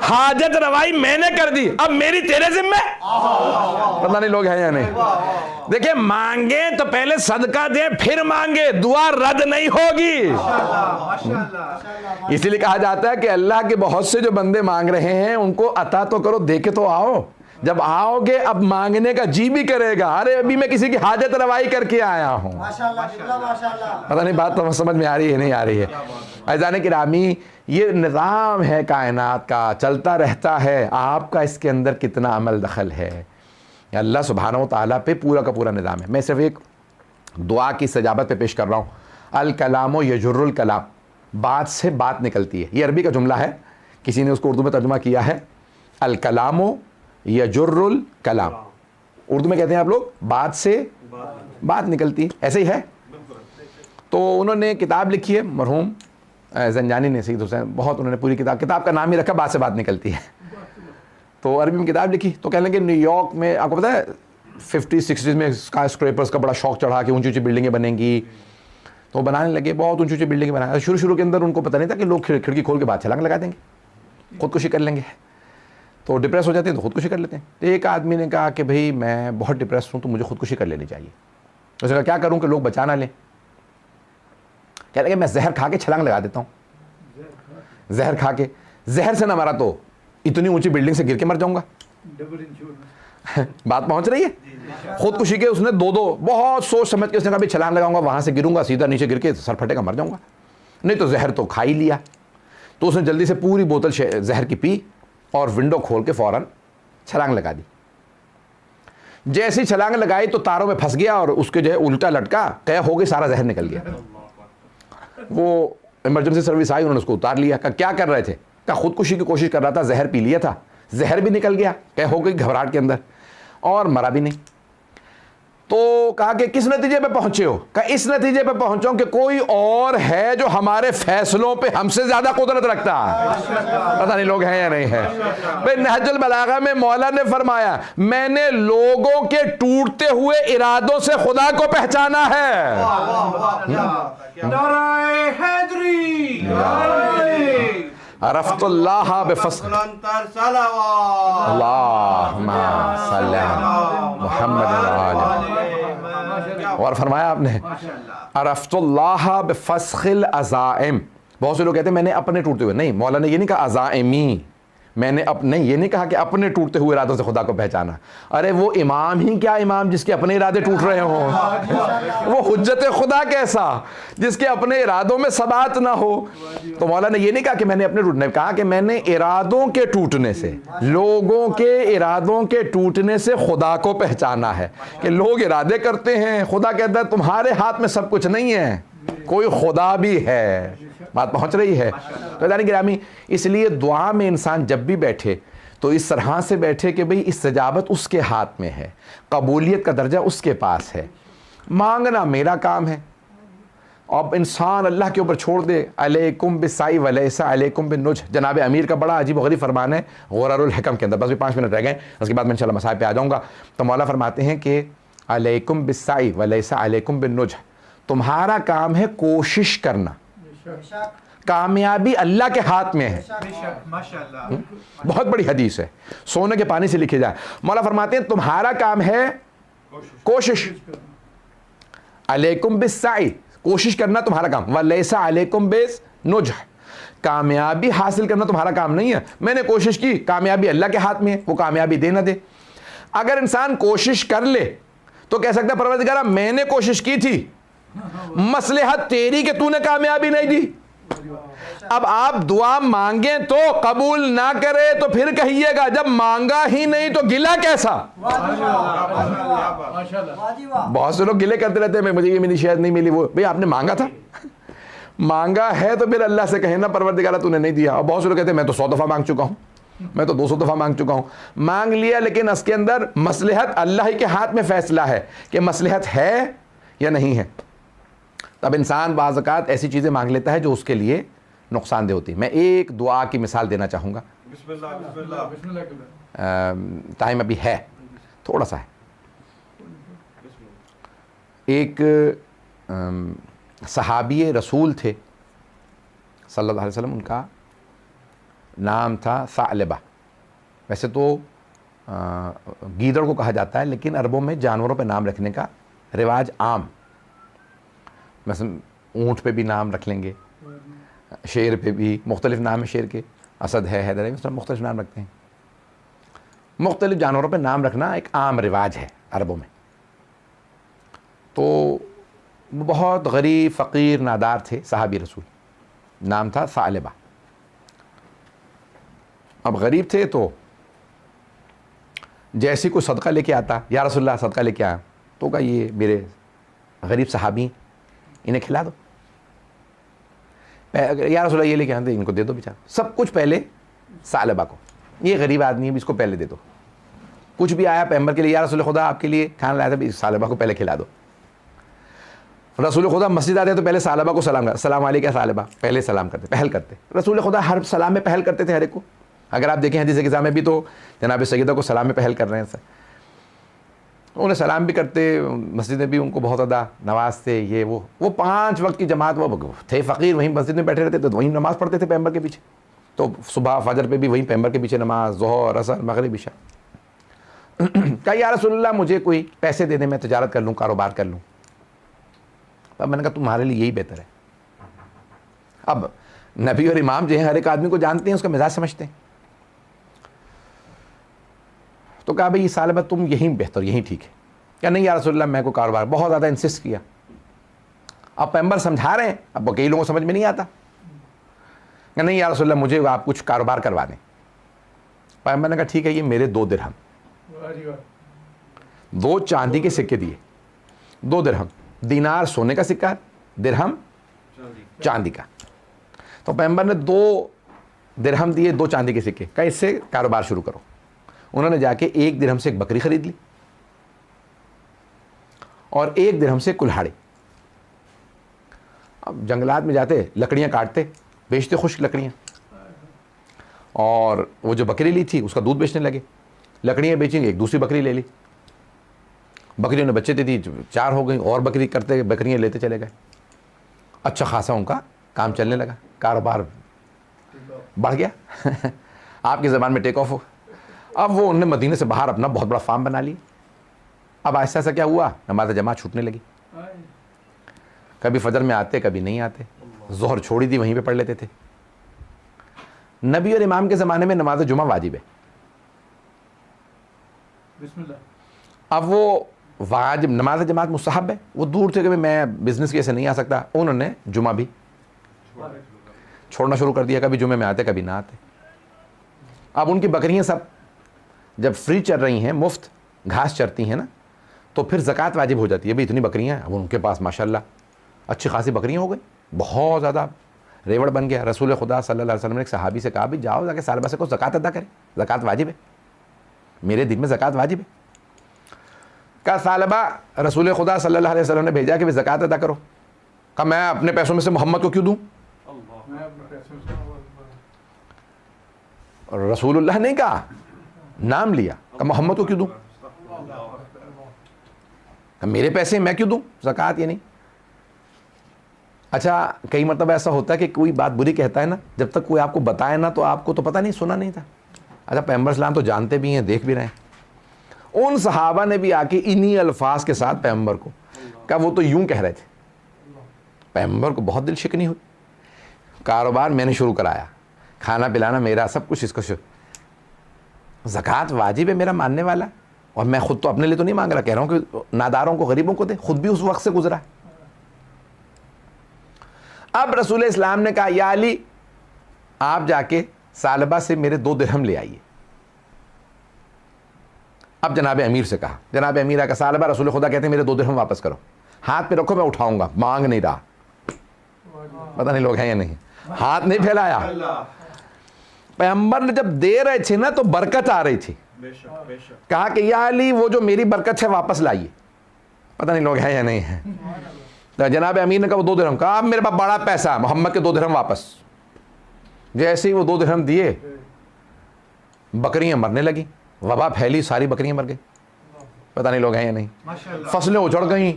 حاجت روائی میں نے کر دی, اب میری تیرے ذمہ. پتہ نہیں لوگ ہیں یا نہیں. دیکھیں مانگے تو پہلے صدقہ دیں پھر مانگے, دعا رد نہیں ہوگی. اسی لیے کہا جاتا ہے کہ اللہ کے بہت سے جو بندے مانگ رہے ہیں ان کو عطا تو کرو, دے کے تو آؤ. جب آؤ گے اب مانگنے کا جی بھی کرے گا, ارے ابھی میں کسی کی حاجت روائی کر کے آیا ہوں. پتہ نہیں بات تو سمجھ میں آ رہی ہے نہیں آ رہی ہے. عزیزان گرامی یہ نظام ہے کائنات کا, چلتا رہتا ہے, آپ کا اس کے اندر کتنا عمل دخل ہے. اللہ سبحانہ و تعالیٰ پہ پورا کا پورا نظام ہے. میں صرف ایک دعا کی استجابت پہ پیش کر رہا ہوں. الکلام یجر الکلام, بات سے بات نکلتی ہے. یہ عربی کا جملہ ہے, کسی نے اس کو اردو میں ترجمہ کیا ہے الکلام یجر الکلام. اردو میں کہتے ہیں آپ لوگ بات سے بات نکلتی ہے, ایسے ہی ہے. تو انہوں نے کتاب لکھی ہے مرحوم زنجانی نے, سید حسین, بہت انہوں نے پوری کتاب کا نام ہی رکھا بات سے بات نکلتی ہے. تو عربی میں کتاب لکھی, تو کہنے لگے نیو یارک میں آپ کو پتہ ہے 50-60 میں اسکائی اسکریپرز کا بڑا شوق چڑھا کہ اونچی اونچی بلڈنگیں بنیں گی, تو بنانے لگے, بہت اونچی اونچی بلڈنگیں بنانے. شروع کے اندر ان کو پتہ نہیں تھا کہ لوگ کھڑکی کھول کے بعد چھلانگ لگا دیں گے, خودکشی کر لیں گے, تو ڈپریس ہو جاتے ہیں تو خودکشی کر لیتے ہیں. تو ایک آدمی نے کہا کہ بھئی میں بہت ڈپریس ہوں تو مجھے خودکشی کر لینی چاہیے. اس نے کہا کیا کروں کہ لوگ بچا نہ لیں. کہہ لگے میں زہر کھا کے چھلانگ لگا دیتا ہوں, زہر کھا کے, زہر سے نہ مرا تو اتنی اونچی بلڈنگ سے گر کے مر جاؤں گا. بات پہنچ رہی ہے. خودکشی کے اس نے دو بہت سوچ سمجھ کے اس نے کہا بھی چھلانگ لگاؤں گا, وہاں سے گروں گا, سیدھا نیچے گر کے سر پھٹے گا, مر جاؤں گا. نہیں تو زہر تو کھا ہی لیا. تو اس نے جلدی سے پوری بوتل زہر کی پی اور ونڈو کھول کے فوراً چھلانگ لگا دی. جیسی چھلانگ لگائی تو تاروں میں پھنس گیا اور اس کے جو ہے الٹا لٹکا, قے ہو گئی, سارا زہر نکل گیا. وہ ایمرجنسی سروس آئی, انہوں نے اس کو اتار لیا. کہا کیا کر رہے تھے؟ کہا خودکشی کی کوشش کر رہا تھا, زہر پی لیا تھا, زہر بھی نکل گیا, قے ہو گئی گھبراہٹ کے اندر, اور مرا بھی نہیں. تو کہا کہ کس نتیجے پہ پہنچے ہو؟ کہا اس نتیجے پہ پہنچا ہوں کہ کوئی اور ہے جو ہمارے فیصلوں پہ ہم سے زیادہ قدرت رکھتا ہے. پتہ نہیں لوگ ہیں یا نہیں ہیں. بھئی نہج البلاغہ میں مولا نے فرمایا میں نے لوگوں کے ٹوٹتے ہوئے ارادوں سے خدا کو پہچانا ہے. نعرہ حیدری, عرفت اللہ بفضل اللہم صلی علی محمد وآلہ. اور فرمایا آپ نے عرفت اللہ بفسخ العزائم. بہت سے لوگ کہتے ہیں میں نے اپنے ٹوٹتے ہوئے, نہیں, مولا نے یہ نہیں کہا عزائمی, میں نے نہیں, یہ نہیں کہا کہ اپنے ٹوٹتے ہوئے ارادوں سے خدا کو پہچانا. ارے وہ امام ہی کیا امام جس کے اپنے ارادے ٹوٹ رہے ہوں, وہ حجت خدا کیسا جس کے اپنے ارادوں میں ثبات نہ ہو. تو مولا نے یہ نہیں کہا کہ میں نے اپنے ٹوٹنے, کہا کہ میں نے ارادوں کے ٹوٹنے سے, لوگوں کے ارادوں کے ٹوٹنے سے خدا کو پہچانا ہے. کہ لوگ ارادے کرتے ہیں, خدا کہتا ہے تمہارے ہاتھ میں سب کچھ نہیں ہے, کوئی خدا بھی ہے. بات پہنچ رہی ہے. تو یعنی گرامی, اس لیے دعا میں انسان جب بھی بیٹھے تو اس طرح سے بیٹھے کہ بھئی استجابت اس کے ہاتھ میں ہے, قبولیت کا درجہ اس کے پاس ہے, مانگنا میرا کام ہے. اب انسان اللہ کے اوپر چھوڑ دے, علیکم بالسعی ولیس علیکم بالنجح. جناب امیر کا بڑا عجیب و غریب فرمان ہے غرر الحکم کے اندر, بس بھی 5 منٹ رہ گئے, اس کے بعد میں انشاءاللہ مسائل پہ آ جاؤں گا. تو مولا فرماتے ہیں کہ علیکم بالسعی ولیس علیکم بالنجح, تمہارا کام ہے کوشش کرنا, کامیابی اللہ کے ہاتھ میں ہے. ماشاءاللہ, بہت بڑی حدیث ہے, سونے کے پانی سے لکھی جائے. مولا فرماتے ہیں تمہارا کام ہے کوشش, علیکم بالسعی, کوشش کرنا تمہارا کام, ولیس علیکم بالنجح, کامیابی حاصل کرنا تمہارا کام نہیں ہے. میں نے کوشش کی, کامیابی اللہ کے ہاتھ میں ہے, وہ کامیابی دے نہ دے. اگر انسان کوشش کر لے تو کہہ سکتا ہے پروردگارہ میں نے کوشش کی تھی, مصلحت تیری کہ تو نے کامیابی نہیں دی. اب آپ دعا مانگیں تو قبول نہ کرے تو پھر کہیے گا جب مانگا ہی نہیں تو گلا کیسا. بہت سے لوگ گلے کرتے رہتے ہیں مجھے یہ میری شاید نہیں ملی, وہ بھئی آپ نے مانگا تھا, مانگا ہے تو پھر اللہ سے کہیں نا پروردگارہ تو نے نہیں دیا. اور بہت سے لوگ کہتے ہیں میں تو 100 دفعہ مانگ چکا ہوں, میں تو 200 دفعہ مانگ چکا ہوں. مانگ لیا لیکن اس کے اندر مصلحت اللہ ہی کے ہاتھ میں فیصلہ ہے کہ مصلحت ہے یا نہیں ہے. تب انسان بعض اوقات ایسی چیزیں مانگ لیتا ہے جو اس کے لیے نقصان دہ ہوتی ہے. میں ایک دعا کی مثال دینا چاہوں گا, بسم اللہ, بسم اللہ, ٹائم ابھی ہے, تھوڑا سا ہے. ایک صحابی رسول تھے صلی اللہ علیہ وسلم, ان کا نام تھا ثعلبہ. ویسے تو گیدڑ کو کہا جاتا ہے لیکن عربوں میں جانوروں پہ نام رکھنے کا رواج عام, مثلا اونٹ پہ بھی نام رکھ لیں گے, شیر پہ بھی مختلف نام ہے شیر کے, اسد ہے, حیدر ہے, سب مختلف نام رکھتے ہیں. مختلف جانوروں پہ نام رکھنا ایک عام رواج ہے عربوں میں. تو بہت غریب فقیر نادار تھے صحابی رسول, نام تھا ثعلبہ. اب غریب تھے تو جیسے کوئی صدقہ لے کے آتا, یا رسول اللہ صدقہ لے کے آیا, تو کہا یہ میرے غریب صحابی انہیں کھلا دو. یا رسول اللہ یہ لے کے آتے ان کو دے دو بیچارہ. سب کچھ پہلے ثعلبہ کو, یہ غریب آدمی ہے اس کو پہلے دے دو. کچھ بھی آیا پیغمبر کے لیے, یا رسول خدا آپ کے لیے کھانا لایا تھا, ثعلبہ کو پہلے کھلا دو. رسول خدا مسجد آتے تو پہلے ثعلبہ کو سلام کرتے, السلام علیکم ثعلبہ, پہلے سلام کرتے, پہل کرتے. رسول خدا ہر سلام میں پہل کرتے تھے ہر ایک کو. اگر آپ دیکھیں حدیث کتاب میں بھی تو جناب سیدہ کو سلام میں پہل کر رہے ہیں سر. انہیں سلام بھی کرتے, مسجد میں بھی ان کو بہت زیادہ نوازتے. یہ وہ 5 وقت کی جماعت, وہ تھے فقیر, وہیں مسجد میں بیٹھے رہتے تو وہیں نماز پڑھتے تھے پیغمبر کے پیچھے. تو صبح فجر پہ بھی وہیں پیغمبر کے پیچھے نماز, ظہر عصر مغرب عشاء. کہا یا رسول اللہ مجھے کوئی پیسے دے دیں, میں تجارت کر لوں, کاروبار کر لوں. میں نے کہا تمہارے لیے یہی بہتر ہے. اب نبی اور امام جو ہیں ہر ایک آدمی کو جانتے ہیں, اس کا مزاج سمجھتے ہیں. تو کہا بھائی ثعلبہ تم یہی بہتر, یہی ٹھیک ہے. کیا نہیں یا رسول اللہ میں کو کاروبار, بہت زیادہ انسسٹ کیا. اب پیغمبر سمجھا رہے ہیں, اب کئی لوگوں کو سمجھ میں نہیں آتا. کہ نہیں یا رسول اللہ مجھے آپ کچھ کاروبار کروا دیں. پیغمبر نے کہا ٹھیک ہے, یہ میرے 2 درہم, 2 چاندی کے سکے دیے. 2 درہم, دینار سونے کا سکہ, درہم چاندی کا. تو پیغمبر نے 2 درہم دیے, 2 چاندی کے سکے. کہا اس سے کاروبار شروع کرو. انہوں نے جا کے 1 درہم سے ایک بکری خرید لی اور 1 درہم سے کلہاڑی. اب جنگلات میں جاتے, لکڑیاں کاٹتے, بیچتے خشک لکڑیاں, اور وہ جو بکری لی تھی اس کا دودھ بیچنے لگے. لکڑیاں بیچیں گے, ایک دوسری بکری لے لی. بکریوں نے بچے دے دی, 4 ہو گئی, اور بکری کرتے بکریاں لیتے چلے گئے. اچھا خاصا ان کا کام چلنے لگا, کاروبار بڑھ گیا. آپ کی زبان میں ٹیک آف ہو. اب وہ انہوں نے مدینے سے باہر اپنا بہت بڑا فارم بنا لی. اب ایسا ایسا کیا ہوا, نماز جماعت چھوٹنے لگی. کبھی فجر میں آتے, کبھی نہیں آتے. ظہر چھوڑی دی, وہیں پہ پڑھ لیتے تھے. نبی اور امام کے زمانے میں نماز جمعہ واجب ہے. بسم اللہ. اب وہ واجب, نماز جماعت مستحب ہے. وہ دور تھے کہ میں بزنس کی وجہ سے نہیں آ سکتا, انہوں نے جمعہ بھی چھوڑنا شروع کر دیا. کبھی جمعے میں آتے, کبھی نہ آتے. اب ان کی بکریاں سب جب فری چر رہی ہیں, مفت گھاس چرتی ہیں نا, تو پھر زکوٰۃ واجب ہو جاتی ہے. بھائی اتنی بکریاں ہیں, اب ان کے پاس ماشاءاللہ اچھی خاصی بکریاں ہو گئی, بہت زیادہ ریوڑ بن گیا. رسول خدا صلی اللہ علیہ وسلم نے ایک صحابی سے کہا بھی جاؤ جا کے ثعلبہ سے کو زکوٰۃ ادا کرے, زکوٰۃ واجب ہے, میرے دین میں زکوٰۃ واجب ہے. کہا ثعلبہ, رسول خدا صلی اللہ علیہ وسلم نے بھیجا کہ زکوٰۃ ادا کرو. کہا میں اپنے پیسوں میں سے محمد کو کیوں دوں؟ رسول اللہ نے کہا, نام لیا, کہ محمد کو کیوں دوں؟ میرے پیسے میں کیوں دوں زکوٰۃ؟ یہ نہیں. اچھا کئی مرتبہ ایسا ہوتا ہے کہ کوئی بات بری کہتا ہے نا, جب تک کوئی آپ کو بتائے نا تو آپ کو تو پتہ نہیں, سنا نہیں تھا. اچھا پیغمبر اسلام تو جانتے بھی ہیں, دیکھ بھی رہے ہیں. ان صحابہ نے بھی آ کے انہی الفاظ کے ساتھ پیغمبر کو کہا, وہ تو یوں کہہ رہے تھے. پیغمبر کو بہت دل شکنی ہوئی. کاروبار میں نے شروع کرایا, کھانا پلانا میرا, سب کچھ اس کو زکوٰۃ واجب ہے میرا ماننے والا, اور میں خود تو اپنے لیے تو نہیں مانگ رہا, کہہ رہا ہوں کہ ناداروں کو, غریبوں کو دے. خود بھی اس وقت سے گزرا. اب رسول اسلام نے کہا یا علی, آپ جا کے ثعلبہ سے میرے 2 درہم لے آئیے. اب جناب امیر سے کہا, جناب امیر کا ثعلبہ, رسول خدا کہتے ہیں میرے 2 درہم واپس کرو. ہاتھ پہ رکھو, میں اٹھاؤں گا. مانگ نہیں رہا, پتہ نہیں لوگ ہیں یا نہیں, ہاتھ نہیں پھیلایا. پیغمبر نے جب دے رہے تھے نا تو برکت آ رہی تھی. کہا کہ یا علی وہ جو میری برکت ہے واپس لائیے. پتہ نہیں لوگ ہیں یا نہیں ہیں. تو جناب امیر نے کہا وہ 2 درہم. کہا میرے پاس بڑا پیسہ, محمد کے 2 درہم واپس. جیسے ہی وہ 2 درہم دیے, بکریاں مرنے لگی, وبا پھیلی, ساری بکریاں مر گئی. پتہ نہیں لوگ ہیں یا نہیں. فصلیں اجڑ گئیں,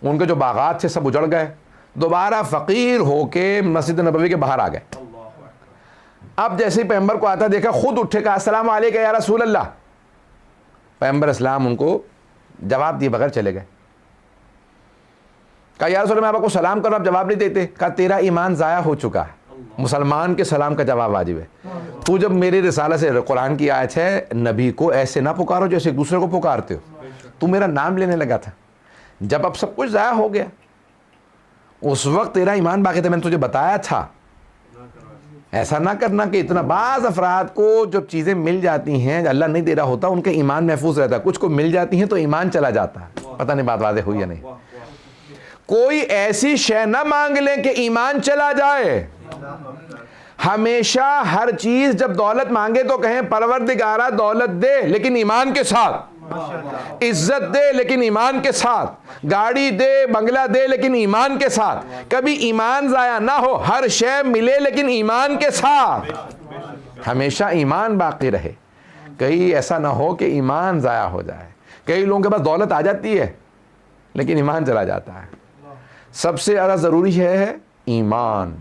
ان کے جو باغات تھے سب اجڑ گئے. دوبارہ فقیر ہو کے مسجد نبوی کے باہر آ گئے. اب جیسے ہی پیغمبر کو آتا دیکھا, خود اٹھے, کہا السلام علیکم یا رسول اللہ. پیغمبر اسلام ان کو جواب دیے بغیر چلے گئے. کہا یا رسول اللہ میں آپ کو سلام کروں, آپ جواب نہیں دیتے. کہا تیرا ایمان ضائع ہو چکا ہے, مسلمان کے سلام کا جواب واجب ہے. تو جب میری رسالہ سے, قرآن کی آیت ہے, نبی کو ایسے نہ پکارو جیسے ایک دوسرے کو پکارتے ہو. تو میرا نام لینے لگا تھا. جب اب سب کچھ ضائع ہو گیا, اس وقت تیرا ایمان باقی تھا, میں نے تجھے بتایا تھا. ایسا نہ کرنا کہ اتنا. بعض افراد کو جب چیزیں مل جاتی ہیں, اللہ نہیں دے رہا ہوتا, ان کا ایمان محفوظ رہتا ہے. کچھ کو مل جاتی ہیں تو ایمان چلا جاتا ہے. پتہ نہیں بات واضح ہوئی یا نہیں. کوئی ایسی شے نہ مانگ لیں کہ ایمان چلا جائے. ہمیشہ ہر چیز جب دولت مانگے تو کہیں پروردگارہ دولت دے لیکن ایمان کے ساتھ, عزت دے لیکن ایمان کے ساتھ, گاڑی دے بنگلہ دے لیکن ایمان کے ساتھ, کبھی ایمان ضائع نہ ہو, ہر شے ملے لیکن ایمان کے ساتھ, ہمیشہ ایمان باقی رہے. کہیں ایسا نہ ہو کہ ایمان ضائع ہو جائے. کئی لوگوں کے پاس دولت آ جاتی ہے لیکن ایمان چلا جاتا ہے. سب سے زیادہ ضروری ہے ایمان.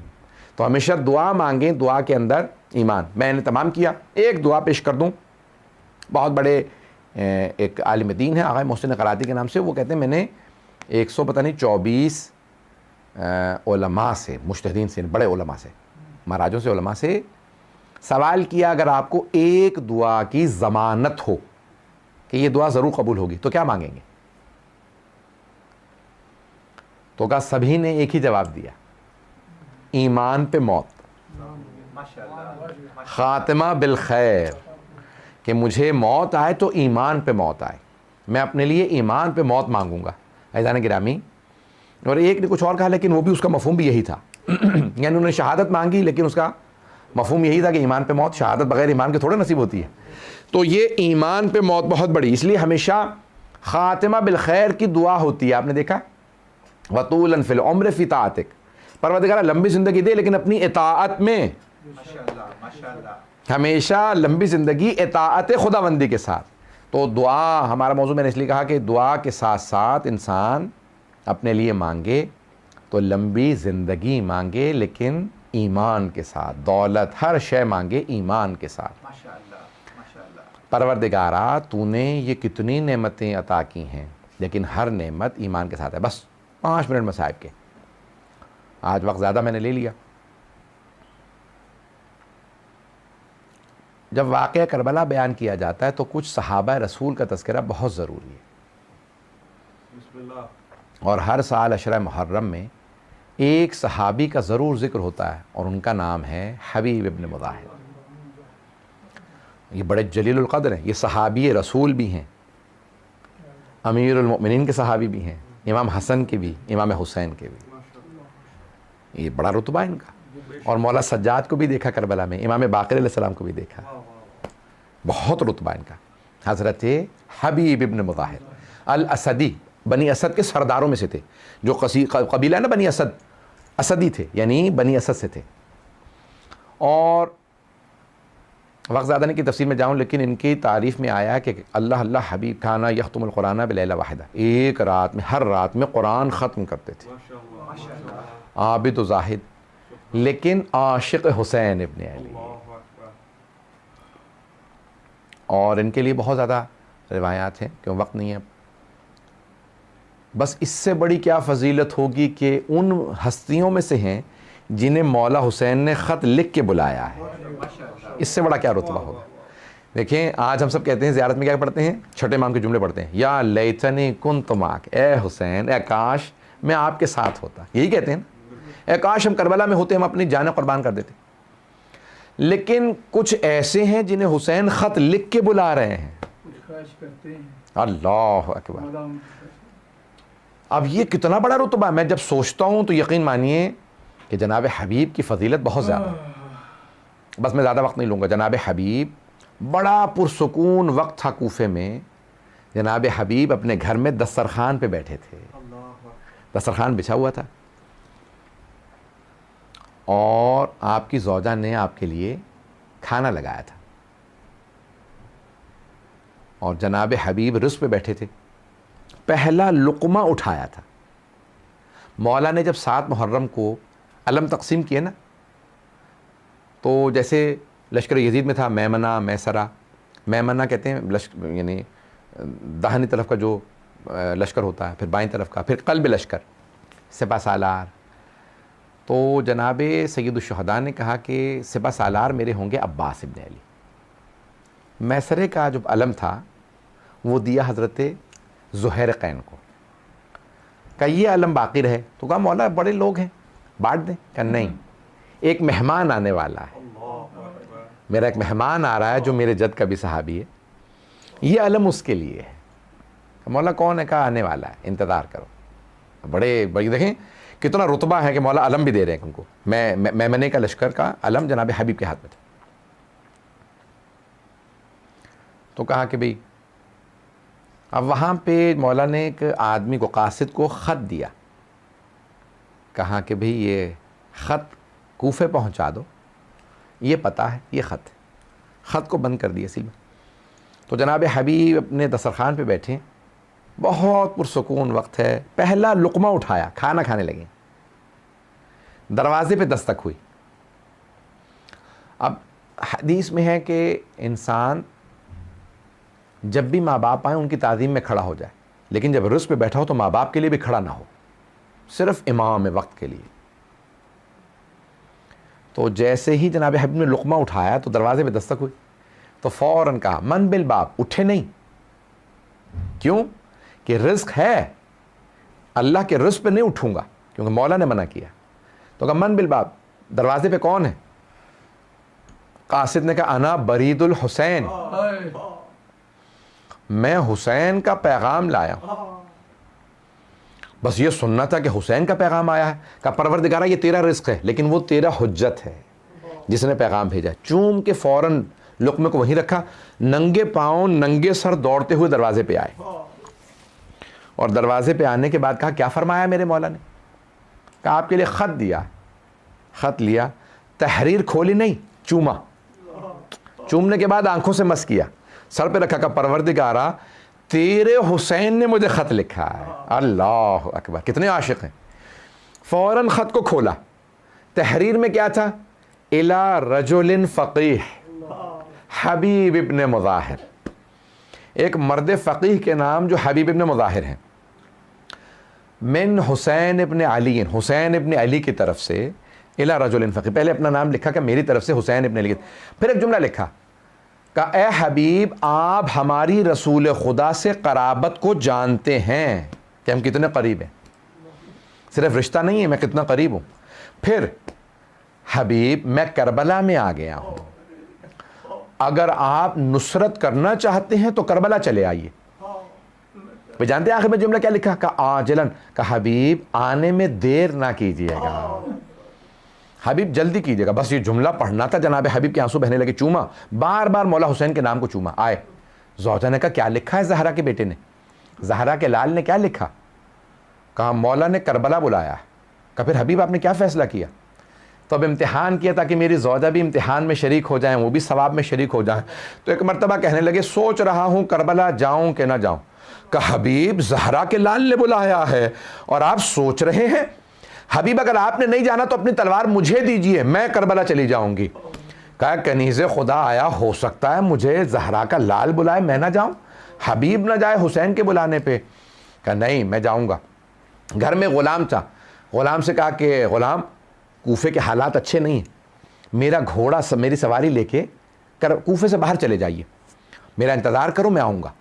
تو ہمیشہ دعا مانگیں, دعا کے اندر ایمان. میں نے تمام کیا, ایک دعا پیش کر دوں. بہت بڑے ایک عالم دین ہے آقا محسن قراتی کے نام سے, وہ کہتے ہیں میں نے 124 علماء سے, مجتہدین سے, بڑے علماء سے, مہاراجوں سے, علماء سے سوال کیا اگر آپ کو ایک دعا کی ضمانت ہو کہ یہ دعا ضرور قبول ہوگی تو کیا مانگیں گے؟ تو کہا سبھی نے ایک ہی جواب دیا, ایمان پہ موت, خاتمہ بالخیر, کہ مجھے موت آئے تو ایمان پہ موت آئے, میں اپنے لیے ایمان پہ موت مانگوں گا. عزیزان گرامی, اور ایک نے کچھ اور کہا لیکن وہ بھی اس کا مفہوم بھی یہی تھا. یعنی انہوں نے شہادت مانگی لیکن اس کا مفہوم یہی تھا کہ ایمان پہ موت, شہادت بغیر ایمان کے تھوڑے نصیب ہوتی ہے. تو یہ ایمان پہ موت بہت بڑی, اس لیے ہمیشہ خاتمہ بالخیر کی دعا ہوتی ہے. آپ نے دیکھا وطولاً فی العمر فی طاعتک, پروردگارہ لمبی زندگی دے لیکن اپنی اطاعت میں, ہمیشہ لمبی زندگی اطاعت خداوندی کے ساتھ. تو دعا ہمارا موضوع میں نے اس لیے کہا کہ دعا کے ساتھ ساتھ انسان اپنے لیے مانگے تو لمبی زندگی مانگے لیکن ایمان کے ساتھ, دولت ہر شے مانگے ایمان کے ساتھ. پروردگارہ تو نے یہ کتنی نعمتیں عطا کی ہیں لیکن ہر نعمت ایمان کے ساتھ ہے. بس 5 منٹ مصائب کے, آج وقت زیادہ میں نے لے لیا. جب واقعہ کربلا بیان کیا جاتا ہے تو کچھ صحابہ رسول کا تذکرہ بہت ضروری ہے. اور ہر سال عشرہ محرم میں ایک صحابی کا ضرور ذکر ہوتا ہے اور ان کا نام ہے حبیب ابن مظاہر. یہ بڑے جلیل القدر ہیں, یہ صحابی رسول بھی ہیں, امیر المؤمنین کے صحابی بھی ہیں, امام حسن کے بھی, امام حسین کے بھی. یہ بڑا رتبہ ان کا. اور مولا سجاد کو بھی دیکھا کربلا میں, امام باقر علیہ السلام کو بھی دیکھا, بہت رتبہ ان کا. حضرت حبیب ابن مظاہر الاسدی, بنی اسد کے سرداروں میں سے تھے. جو قبیلہ ہے نا بنی اسد, اسدی تھے یعنی بنی اسد سے تھے. اور وقت زیادہ نہیں کہ تفسیر میں جاؤں لیکن ان کی تعریف میں آیا کہ اللہ اللہ حبیب کھانا یختم القرآن بلیلہ واحدہ, ایک رات میں, ہر رات میں قرآن ختم کرتے تھے. عابد و زاہد لیکن عاشق حسین ابن علی. اور ان کے لیے بہت زیادہ روایات ہیں کہ وقت نہیں ہے. بس اس سے بڑی کیا فضیلت ہوگی کہ ان ہستیوں میں سے ہیں جنہیں مولا حسین نے خط لکھ کے بلایا ہے. اس سے بڑا کیا رتبہ ہوگا. دیکھیں آج ہم سب کہتے ہیں زیارت میں کیا پڑھتے ہیں, چھٹے امام کے جملے پڑھتے ہیں, یا لیتنی کنت معک, اے حسین, اے کاش میں آپ کے ساتھ ہوتا. یہی کہتے ہیں نا, اے کاش ہم کربلا میں ہوتے, ہم اپنی جانیں قربان کر دیتے. لیکن کچھ ایسے ہیں جنہیں حسین خط لکھ کے بلا رہے ہیں. اللہ اکبر. اب یہ کتنا بڑا رتبہ ہے. میں جب سوچتا ہوں تو یقین مانیے کہ جناب حبیب کی فضیلت بہت زیادہ ہے. بس میں زیادہ وقت نہیں لوں گا. جناب حبیب, بڑا پرسکون وقت تھا کوفے میں. جناب حبیب اپنے گھر میں دسترخوان پہ بیٹھے تھے, دسترخوان بچھا ہوا تھا, اور آپ کی زوجہ نے آپ کے لیے کھانا لگایا تھا, اور جناب حبیب رزق پہ بیٹھے تھے. پہلا لقمہ اٹھایا تھا. مولا نے جب 7 محرم کو علم تقسیم کیے نا, تو جیسے لشکر یزید میں تھا میمنہ, میسرہ. میمنہ کہتے ہیں یعنی داہنی طرف کا جو لشکر ہوتا ہے, پھر بائیں طرف کا, پھر قلب لشکر, سپہ سالار. تو جناب سید الشہداء نے کہا کہ سپہ سالار میرے ہوں گے عباس ابن علی. میسرے کا جو علم تھا وہ دیا حضرت زہیر قین کو. کہا یہ علم باقی رہے. تو کہا مولا بڑے لوگ ہیں, بانٹ دیں. کہا نہیں, ایک مہمان آنے والا ہے, میرا ایک مہمان آ رہا ہے جو میرے جد کا بھی صحابی ہے, یہ علم اس کے لیے ہے. مولا کون ہے؟ کہا آنے والا ہے, انتظار کرو. بڑے بڑی دیکھیں کتنا رتبہ ہے کہ مولا علم بھی دے رہے ہیں ان کو. میمنے کا لشکر کا علم جناب حبیب کے ہاتھ میں تھا. تو کہا کہ بھئی اب وہاں پہ مولا نے ایک آدمی کو قاصد کو خط دیا, کہا کہ بھئی یہ خط کوفے پہنچا دو, یہ پتہ ہے یہ خط ہے. خط کو بند کر دیا سیل میں. تو جناب حبیب اپنے دسترخوان پہ بیٹھے, بہت پرسکون وقت ہے, پہلا لقمہ اٹھایا, کھانا کھانے لگے. دروازے پہ دستک ہوئی. اب حدیث میں ہے کہ انسان جب بھی ماں باپ آئیں ان کی تعظیم میں کھڑا ہو جائے, لیکن جب رزق پہ بیٹھا ہو تو ماں باپ کے لیے بھی کھڑا نہ ہو, صرف امام وقت کے لیے. تو جیسے ہی جناب حبیب نے لقمہ اٹھایا تو دروازے پہ دستک ہوئی, تو فوراً کہا من بالباب, اٹھے نہیں. کیوں کہ رزق ہے, اللہ کے رزق پہ نہیں اٹھوں گا کیونکہ مولا نے منع کیا. تو کہا من بالباب, دروازے پہ کون ہے؟ قاصد نے کہا انا برید الحسین, میں حسین کا پیغام لایا ہوں. بس یہ سننا تھا کہ حسین کا پیغام آیا ہے. کہا پروردگارہ یہ تیرا رزق ہے لیکن وہ تیرا حجت ہے جس نے پیغام بھیجا. چوم کے فوراً لقمے کو وہیں رکھا, ننگے پاؤں ننگے سر دوڑتے ہوئے دروازے پہ آئے. اور دروازے پہ آنے کے بعد کہا کیا فرمایا میرے مولا نے؟ کہا آپ کے لیے خط دیا. خط لیا, تحریر کھولی نہیں, چوما. چومنے کے بعد آنکھوں سے مس کیا, سر پہ رکھا. کہ پروردگارہ تیرے حسین نے مجھے خط لکھا ہے. اللہ اکبر, کتنے عاشق ہیں. فوراً خط کو کھولا. تحریر میں کیا تھا؟ الی رجل فقیہ حبیب ابن مظاہر, ایک مرد فقیہ کے نام جو حبیب ابن مظاہر ہیں. من حسین ابن علی, حسین ابن علی کی طرف سے الی رجل فقیہ. پہلے اپنا نام لکھا کہ میری طرف سے حسین ابن علی. پھر ایک جملہ لکھا کہ اے حبیب آپ ہماری رسول خدا سے قرابت کو جانتے ہیں کہ ہم کتنے قریب ہیں. صرف رشتہ نہیں ہے, میں کتنا قریب ہوں. پھر حبیب میں کربلا میں آ گیا ہوں, اگر آپ نصرت کرنا چاہتے ہیں تو کربلا چلے آئیے. وہ جانتے ہیں آخر میں جملہ کیا لکھا؟ کہ آجلن, کہ حبیب آنے میں دیر نہ کیجیے گا, حبیب جلدی کیجیے گا. بس یہ جملہ پڑھنا تھا, جناب حبیب کے آنسو بہنے لگے. چوما, بار بار مولا حسین کے نام کو چوما. آئے زوجہ نے کہا کیا لکھا ہے زہرا کے بیٹے نے, زہرا کے لال نے کیا لکھا؟ کہا مولا نے کربلا بلایا. کہا پھر حبیب آپ نے کیا فیصلہ کیا؟ تو اب امتحان کیا تاکہ میری زوجہ بھی امتحان میں شریک ہو جائیں, وہ بھی ثواب میں شریک ہو جائیں. تو ایک مرتبہ کہنے لگے سوچ رہا ہوں کربلا جاؤں کہ نہ جاؤں. کہا حبیب زہرا کے لال نے بلایا ہے اور آپ سوچ رہے ہیں. حبیب اگر آپ نے نہیں جانا تو اپنی تلوار مجھے دیجئے, میں کربلا چلی جاؤں گی. کہا کنیز خدا آیا, ہو سکتا ہے مجھے زہرا کا لال بلائے میں نہ جاؤں, حبیب نہ جائے حسین کے بلانے پہ. کہا نہیں میں جاؤں گا. گھر میں غلام تھا, غلام سے کہا کہ غلام کوفے کے حالات اچھے نہیں ہیں, میرا گھوڑا میری سواری لے کے کوفے سے باہر چلے جائیے, میرا انتظار کرو میں آؤں گا.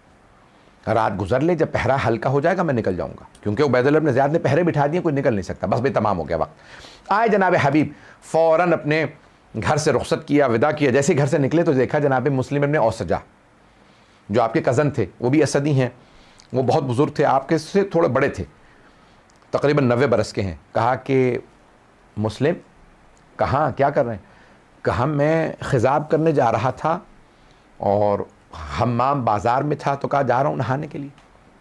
رات گزر لے, جب پہرا ہلکا ہو جائے گا میں نکل جاؤں گا, کیونکہ عبید اللہ بن زیاد نے پہرے بٹھا دیے, کوئی نکل نہیں سکتا. بس بھائی تمام ہو گیا وقت. آئے جناب حبیب, فوراً اپنے گھر سے رخصت کیا, وداع کیا. جیسے گھر سے نکلے تو دیکھا جناب مسلم ابن اوسجہ جو آپ کے کزن تھے, وہ بھی اسدی ہیں, وہ بہت بزرگ تھے, آپ کے سے تھوڑے بڑے تھے, تقریباً 90 برس کے ہیں. کہا کہ مسلم کہاں کیا کر رہے ہیں؟ کہا میں خضاب کرنے جا رہا تھا اور حمام بازار میں تھا, تو کہا جا رہا ہوں نہانے کے لیے.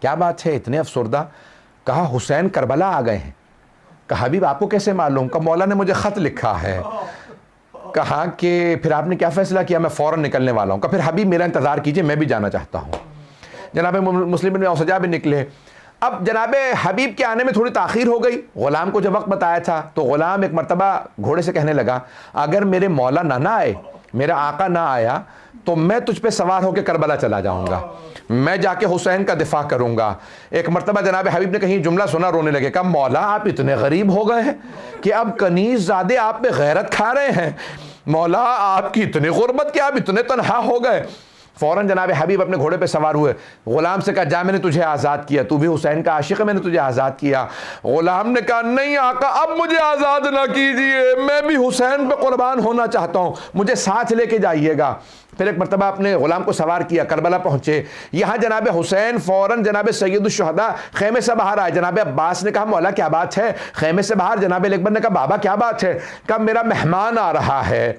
کیا بات ہے اتنے افسردہ؟ کہا حسین کربلا آ گئے ہیں. کہا حبیب آپ کو کیسے معلوم؟ کہ مولا نے مجھے خط لکھا ہے. کہا کہ پھر آپ نے کیا فیصلہ کیا؟ میں فوراً نکلنے والا ہوں. کہ پھر حبیب میرا انتظار کیجئے, میں بھی جانا چاہتا ہوں. جناب مسلم بن اوسجہ بھی نکلے. اب جناب حبیب کے آنے میں تھوڑی تاخیر ہو گئی. غلام کو جب وقت بتایا تھا تو غلام ایک مرتبہ گھوڑے سے کہنے لگا اگر میرے مولا نہ آئے, میرا آقا نہ آیا, تو میں تجھ پہ سوار ہو کے کربلا چلا جاؤں گا, میں جا کے حسین کا دفاع کروں گا. ایک مرتبہ جناب حبیب نے کہیں جملہ سنا, رونے لگے. کہا مولا آپ اتنے غریب ہو گئے ہیں کہ اب کنیز زادے آپ پہ غیرت کھا رہے ہیں. مولا آپ کی اتنی غربت کہ آپ اتنے تنہا ہو گئے. فوراً جناب حبیب اپنے گھوڑے پہ سوار ہوئے. غلام سے کہا جا میں نے تجھے آزاد کیا, تو بھی حسین کا عاشق ہے, میں نے تجھے آزاد کیا. غلام نے کہا نہیں آقا اب مجھے آزاد نہ کیجیے, میں بھی حسین پہ قربان ہونا چاہتا ہوں, مجھے ساتھ لے کے جائیے گا. پھر ایک مرتبہ اپنے غلام کو سوار کیا، کربلا پہنچے، یہاں جناب حسین فوراً جناب سید الشہداء خیمے سے باہر آئے۔ جناب عباس نے کہا مولا کیا بات ہے؟ خیمے سے باہر جناب علی اکبر نے کہا بابا کیا بات ہے؟ کہا میرا مہمان آ رہا ہے۔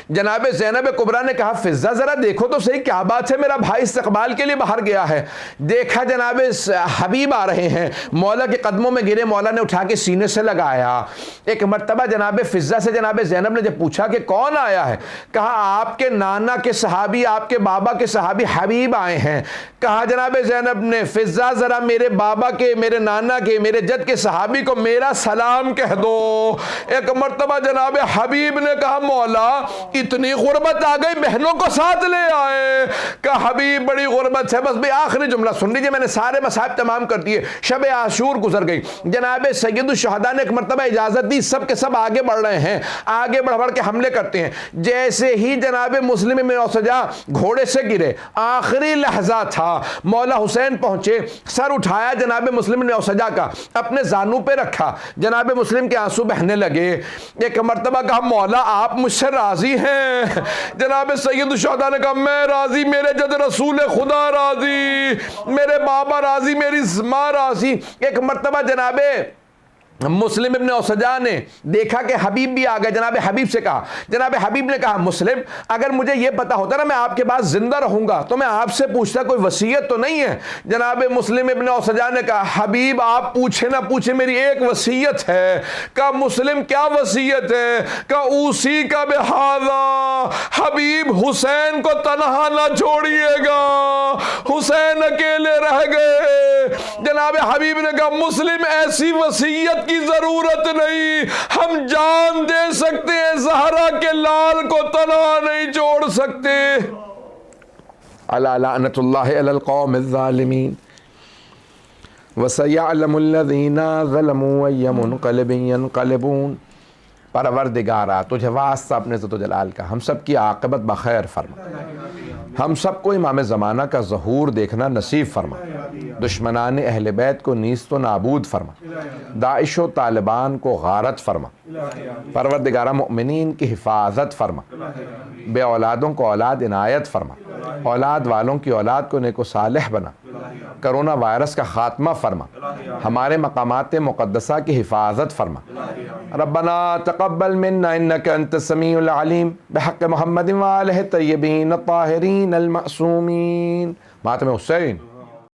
جناب زینب کبریٰ نے کہا فضہ ذرا دیکھو تو صحیح کیا بات ہے، میرا بھائی استقبال کے لیے باہر گیا ہے۔ دیکھا جناب حبیب آ رہے ہیں، مولا کے قدموں میں گرے، مولا نے اٹھا کے سینے سے لگایا۔ ایک مرتبہ جناب فضہ سے جناب زینب نے جب پوچھا کہ کون آیا ہے، کہا آپ کے نانا کے صحابی، آپ کے بابا کے صحابی حبیب آئے ہیں۔ کہا جناب زینب نے فضہ ذرا میرے بابا کے، میرے نانا کے، میرے جد کے صحابی کو میرا سلام کہہ دو۔ ایک مرتبہ جناب حبیب نے کہا مولا اتنی غربت آ گئی، بہنوں کو ساتھ لے آئے۔ کہا حبیب بڑی غربت ہے، بس بھی آخری جملہ سن لیجئے، میں نے سارے مصائب تمام کر دیے۔ شب عاشور گزر گئی، جناب سید الشہداء نے ایک مرتبہ اجازت دی، سب کے سب آگے بڑھ رہے ہیں، آگے بڑھ بڑھ کے حملے کرتے ہیں۔ جیسے ہی جناب مسلم بن اوسجا گھوڑے سے گرے، آخری لحظہ تھا، مولا حسین پہنچے، سر اٹھایا جناب مسلم بن اوسجا کا، اپنے زانو پہ رکھا، جناب مسلم کے آنسو بہنے لگے۔ ایک مرتبہ کہا مولا آپ مجھ سے راضی ہیں؟ جناب سید الشہداء نے کہا میں راضی، میرے جد رسول خدا راضی، میرے بابا راضی، میری ماں راضی۔ ایک مرتبہ جناب مسلم ابن اوسجا نے دیکھا کہ حبیب بھی آ گئے، جناب حبیب سے کہا، جناب حبیب نے کہا مسلم اگر مجھے یہ پتا ہوتا نا میں آپ کے پاس زندہ رہوں گا تو میں آپ سے پوچھتا کوئی وصیت تو نہیں ہے؟ جناب مسلم ابن اوسجا نے کہا حبیب آپ پوچھے نہ پوچھے میری ایک وصیت ہے۔ کہا مسلم کیا وصیت ہے؟ کہا اوصی کا بہذا، حبیب حسین کو تنہا نہ چھوڑیے گا، حسین اکیلے رہ گئے۔ جناب حبیب نے کہا مسلم ایسی وصیت کی ضرورت نہیں، ہم جان دے سکتے ہیں، زہرا کے لال کو تنہا نہیں چھوڑ سکتے۔ الا لعنت اللہ علی القوم الظالمین وسیعلم الذین ظلموا ای منقلب ینقلبون۔ پروردگارا تجھے واسطہ اپنے عزت و جلال کا ہم سب کی عاقبت بخیر فرما، ہم سب کو امام زمانہ کا ظہور دیکھنا نصیب فرما، دشمنان اہل بیت کو نیست و نابود فرما، داعش و طالبان کو غارت فرما، پروردگارہ مؤمنین کی حفاظت فرما، بے اولادوں کو اولاد عنایت فرما، اولاد والوں کی اولاد کو نیک و صالح بنا، کرونا وائرس کا خاتمہ فرما، ہمارے مقامات مقدسہ کی حفاظت فرما۔ ربنا تقبل منا انک انت السمیع العلیم بحق محمد وآلہ الطیبین الطاہرین المعصومین۔ ماتم حسین